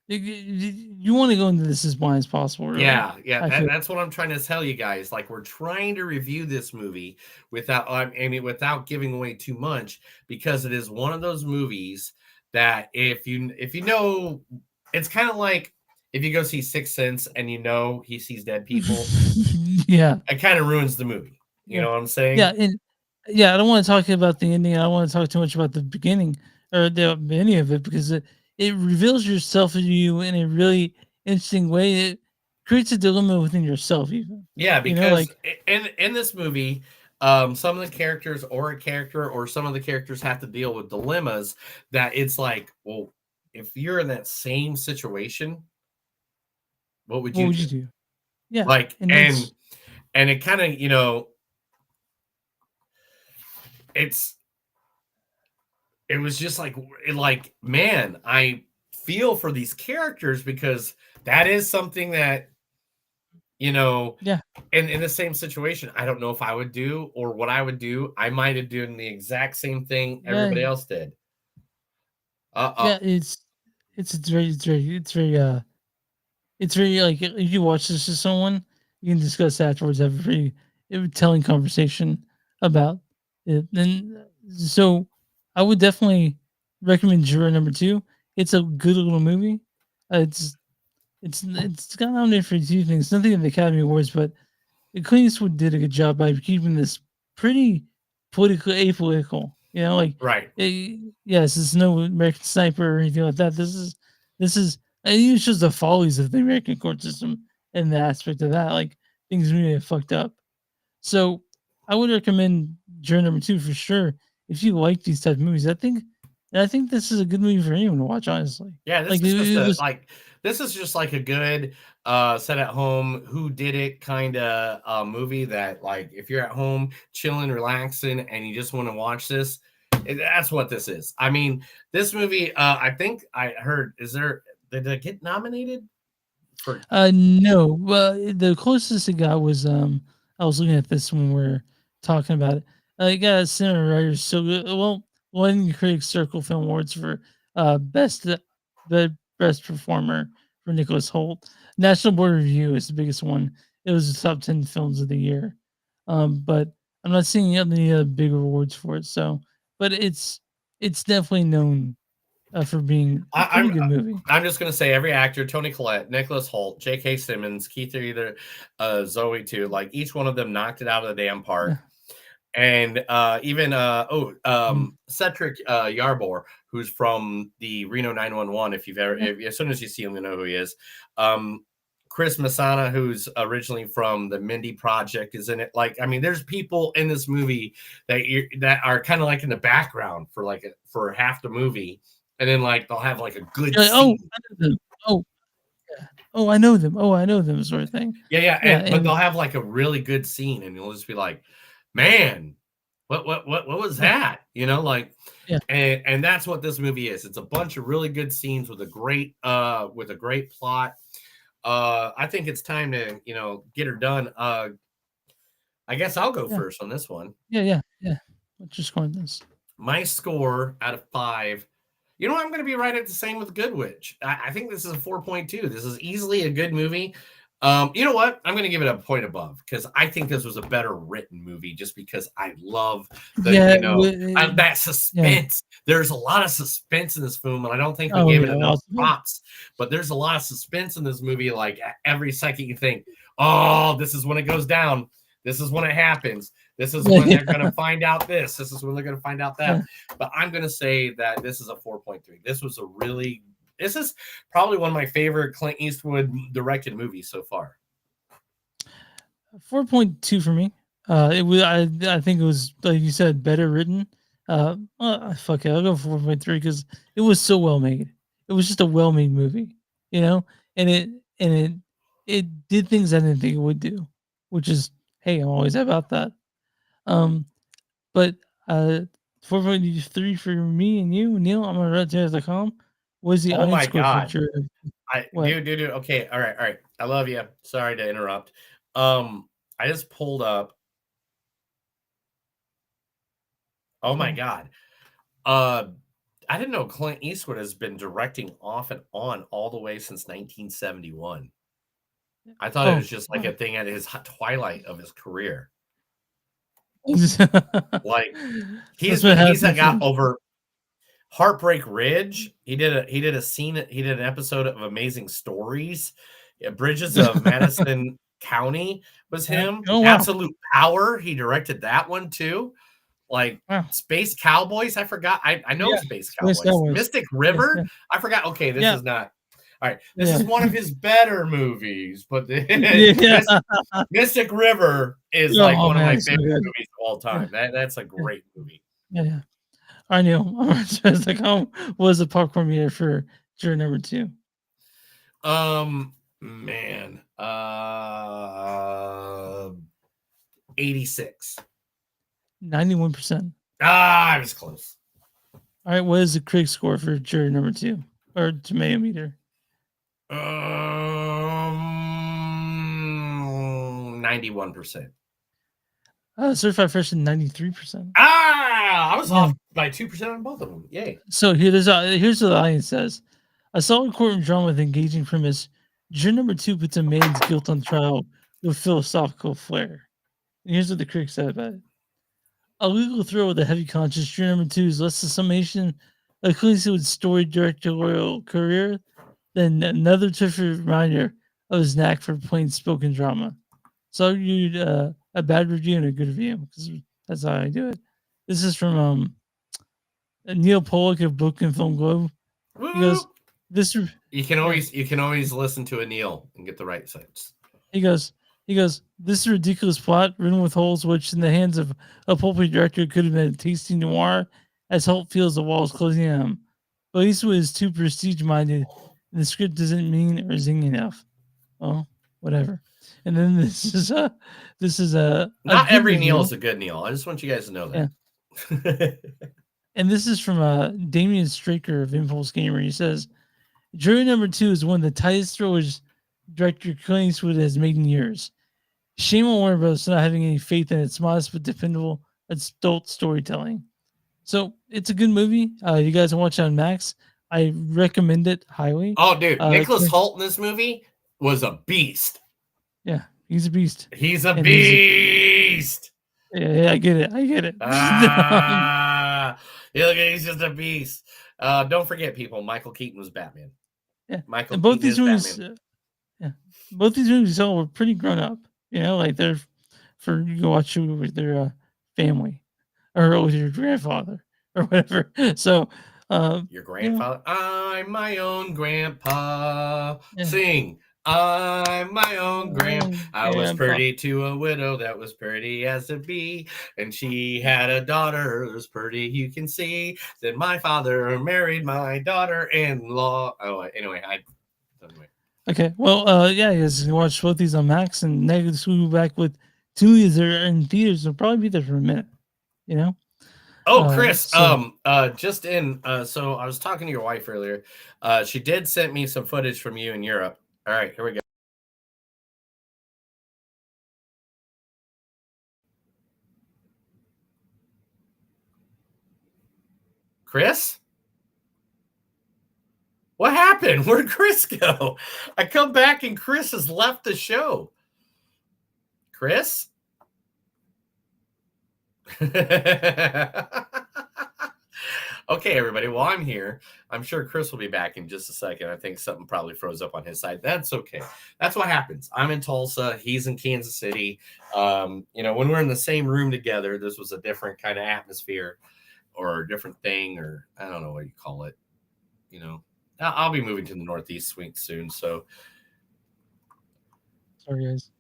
You want to go into this as blind as possible, really. Yeah, yeah, I feel. that's what I'm trying to tell you guys. Like, we're trying to review this movie without, I mean, without giving away too much, because it is one of those movies that if you know, it's kind of like if you go see Sixth Sense and you know he sees dead people, Yeah. it kind of ruins the movie. You Yeah. know what I'm Yeah. saying? And yeah, I don't want to talk about the ending. I don't want to talk too much about the beginning or any of it because it reveals yourself to you in a really interesting way. It creates a dilemma within yourself, even. Yeah, You know, because like, in this movie, some of the characters or a character or some of the characters have to deal with dilemmas that it's like, well, if you're in that same situation, what would what you would you do? do? Yeah. Like, And it's, and it kind of, it's it was just like man, I feel for these characters because that is something that yeah. in the same situation, I don't know if I would do or what I would do. I might have done the exact same thing Yeah. everybody else did. Yeah. It's very like if you watch this to someone, you can discuss afterwards, have a pretty telling conversation about it. And so I would definitely recommend Juror number 2. It's a good little movie. It's got nominated for a few things, nothing in the Academy Awards, but Clint Eastwood did a good job by keeping this pretty political, apolitical. You know, like Right. yes, it's no American Sniper or anything like that. This is and it's just the follies of the American court system and the aspect of that, like things really get fucked up. So I would recommend Journey number 2 for sure if you like these type of movies. I think this is a good movie for anyone to watch. Honestly, Yeah, this like is just it was this is just like a good set at home who did it kind of movie that like if you're at home chilling, relaxing, and you just want to watch this, that's what this is. I mean, this movie, I think I heard, did it get nominated for? No, well, the closest it got was I was looking at this when we are talking about it. It got a Cinema Writers so well one Critics Circle Film Awards for the best performer for Nicholas Holt. National Board Review is the biggest one. It was the top 10 films of the year. But I'm not seeing any big awards for it. So, but it's definitely known for being a pretty good movie. I'm just gonna say every actor: Tony Collette, Nicholas Hoult, J.K. Simmons, Keith either, Zoe too. Like each one of them knocked it out of the damn park. Yeah. And even Cedric Yarborough, who's from the Reno 911. If you've ever, as soon as you see him, you know who he is. Chris Messana, who's originally from the Mindy Project, is in it. Like, I mean, there's people in this movie that are kind of like in the background for half the movie, and then like they'll have like a good scene. I know them. Oh, I know them, sort of thing. Yeah, but they'll have like a really good scene, and you'll just be like, man, what was that? You know, like, and that's what this movie is. It's a bunch of really good scenes with a great plot. I think it's time to get her done. I guess I'll go first on this one. Yeah. Let's just go on this. My score out of 5. You know, I'm going to be right at the same with Goodrich. I think this is a 4.2. This is easily a good movie. You know what? I'm going to give it a point above because I think this was a better written movie just because I love that suspense. Yeah. There's a lot of suspense in this film, and I don't think we gave it enough props. But there's a lot of suspense in this movie. Like every second you think, oh, this is when it goes down. This is when it happens. This is when they're going to find out this. This is when they're going to find out that. But I'm going to say that this is a 4.3. This is probably one of my favorite Clint Eastwood directed movies so far. 4.2 for me. It was. I think it was, like you said, better written. Fuck it, I'll go 4.3 because it was so well made. It was just a well made movie, and it did things I didn't think it would do, which is, hey, I'm always about that. But 4.3 for me and you, Neil. I'm on RedTears.com. Was the oh my god, dude. Okay, all right. I love you. Sorry to interrupt. I just pulled up. Oh my god. I didn't know Clint Eastwood has been directing off and on all the way since 1971. I thought it was just like a thing at his twilight of his career. Like he's got over Heartbreak Ridge. He did an episode of Amazing Stories. Bridges of Madison County was him. Oh, wow. Absolute Power. He directed that one too. Like Space Cowboys. I forgot. I know Space Cowboys. Mystic River. I forgot. Okay, this is not. All right, this is one of his better movies, but Mystic River is like one of my favorite movies of all time. That's a great movie. Yeah. I knew. Was a popcorn meter for juror number 2? Man, 86. 91%. I was close. All right, what is the critic score for juror number 2 or tomato meter? 91%. Certified fresh 93%. I was off by 2% on both of them. Yay. So here's what the audience says. A solid courtroom drama with engaging premise. Juror number 2 puts a man's guilt on trial with philosophical flair. And here's what the critics said about it. A legal thrill with a heavy conscience. Juror number 2 is less a summation of Clint Eastwood's story directorial career than another terrific reminder of his knack for plain spoken drama. So I reviewed a bad review and a good review because that's how I do it. This is from Neil Pollock of Book and Film Globe. He goes, You can always listen to a Neil and get the right sites. He goes, this is a ridiculous plot written with holes, which in the hands of a pulpy director could have been a tasty noir, as Holt feels the walls closing on him. But Eastwood is too prestige-minded, and the script doesn't mean or zing enough. Well, whatever. And then this is not every Neil is a good Neil. I just want you guys to know that. Yeah. And this is from Damian Straker of Impulse Gamer. He says, "Jury number 2 is one of the tightest thrillers director Clint Eastwood has made in years. Shame on Warner Bros. For not having any faith in its modest but dependable adult storytelling." So it's a good movie. You guys can watch it on Max. I recommend it highly. Oh, dude, Nicholas Hoult in this movie was a beast. Yeah, he's a beast. He's a beast. Yeah, I get it. He's just a beast. Don't forget, people. Michael Keaton was Batman. Yeah, Michael and both Keaton these is movies, Batman. yeah, both these movies all were pretty grown up. You know, like they're for you to watch it with their family or with your grandfather or whatever. So, Your you know, grandfather. I'm my own grandpa. yeah. Sing. I'm my own grandpa. I was Grandpa. pretty to a widow that was pretty as a bee, and she had a daughter as pretty you can see. Then my father married my daughter-in-law. Oh, anyway. Okay, well, yeah, you guys can watch both these on Max, and next we'll be back with two of these that are in theaters. They'll probably be there for a minute, you know. Oh, Chris, So just in, so I was talking to your wife earlier. She did send me some footage from you in Europe. All right, here we go. Chris? What happened? Where'd Chris go? I come back and Chris has left the show. Chris? Okay, everybody. Well, I'm here. I'm sure Chris will be back in just a second. I think something probably froze up on his side. That's okay. That's what happens. I'm in Tulsa. He's in Kansas City. You know, when we're in the same room together, this was a different kind of atmosphere or a different thing, or I don't know what you call it. You know, I'll be moving to the Northeast soon. So, sorry, guys.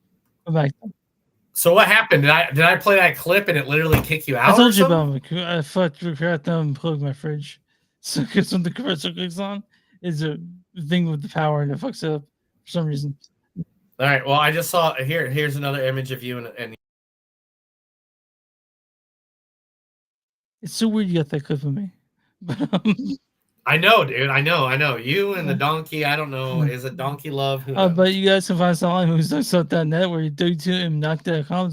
Come back. so what happened? Did I play that clip and it literally kicked you out? I told you something? about I forgot to unplug my fridge. So because when the compressor clicks on, is a thing with the power and it fucks it up for some reason. All right. Well, I just saw here. Here's another image of you and It's so weird you got that clip of me. But, I know, dude. I know. You and the donkey. I don't know. Is it donkey love? Who knows? but you guys can find us online movies.net where w2mnock.com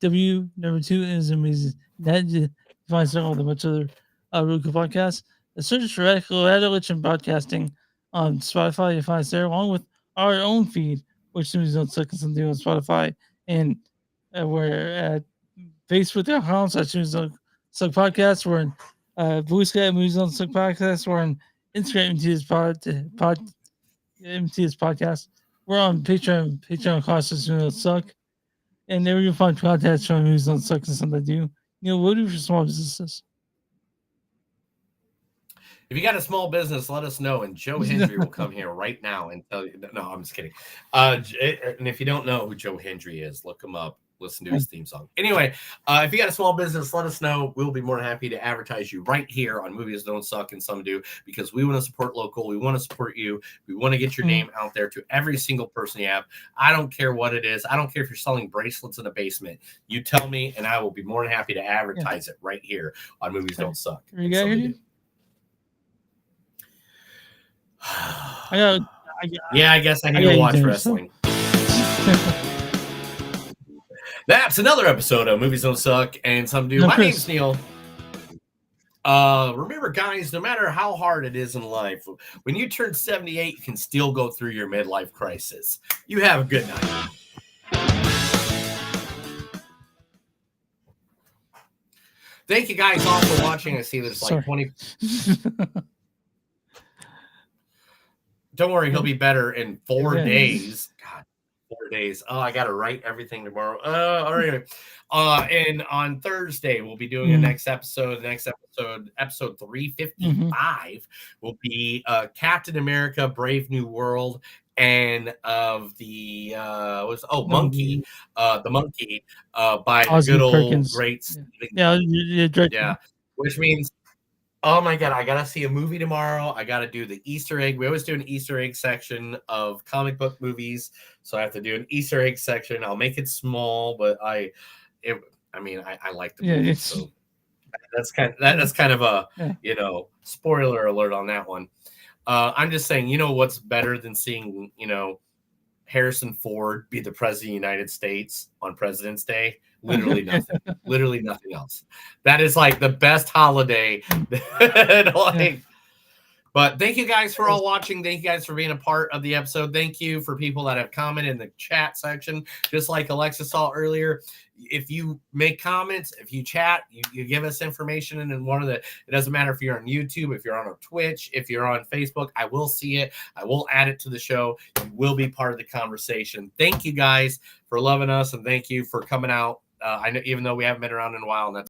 w2 is amazing. Net you find us all the much other really cool podcasts. Search for Radical Religion Broadcasting on Spotify. You find us there along with our own feed, which movies don't suck and something on Spotify, and we're at Facebook.com/Suck Podcast. We're in Blue Sky Movies on Suck Podcast. We're on Instagram MTS MTS Podcast. We're on Patreon costs don't suck. And there you'll find podcasts from movies don't suck and something I do. You know, what do for small businesses? If you got a small business, let us know, and Joe Hendry will come here right now and tell you. No, I'm just kidding. And if you don't know who Joe Hendry is, look him up. Listen to his theme song. Anyway, if you got a small business, let us know. We'll be more than happy to advertise you right here on Movies Don't Suck and Some Do, because we want to support local. We want to support you. We want to get your name out there to every single person you have. I don't care what it is. I don't care if you're selling bracelets in a basement. You tell me, and I will be more than happy to advertise it right here on Movies Don't Suck. You got here, dude? I guess I need to watch wrestling. That's another episode of Movies Don't Suck and Some Do. My name's Neil. Remember, guys, no matter how hard it is in life, when you turn 78, you can still go through your midlife crisis. You have a good night. Thank you guys all for watching. I see there's like 20. Don't worry, he'll be better in 4 days. God, 4 days. Oh, I got to write everything tomorrow. All right. And on Thursday, we'll be doing a next episode. Episode 355, will be Captain America: Brave New World, and of the Monkey, the Monkey, by Ozzy good old Perkins. great Yeah. Which means, oh my God, I got to see a movie tomorrow. I got to do the Easter egg. We always do an Easter egg section of comic book movies. So I have to do an Easter egg section. I'll make it small, but I like the movie. So that's kind of a, spoiler alert on that one. I'm just saying, what's better than seeing, Harrison Ford be the president of the United States on President's Day? Literally nothing. Literally nothing else. That is like the best holiday. But But thank you guys for all watching. Thank you guys for being a part of the episode. Thank you for people that have commented in the chat section. Just like Alexa saw earlier, if you make comments, if you chat, you give us information. And then it doesn't matter if you're on YouTube, if you're on Twitch, if you're on Facebook, I will see it. I will add it to the show. You will be part of the conversation. Thank you guys for loving us. And thank you for coming out. I know, even though we haven't been around in a while, and that's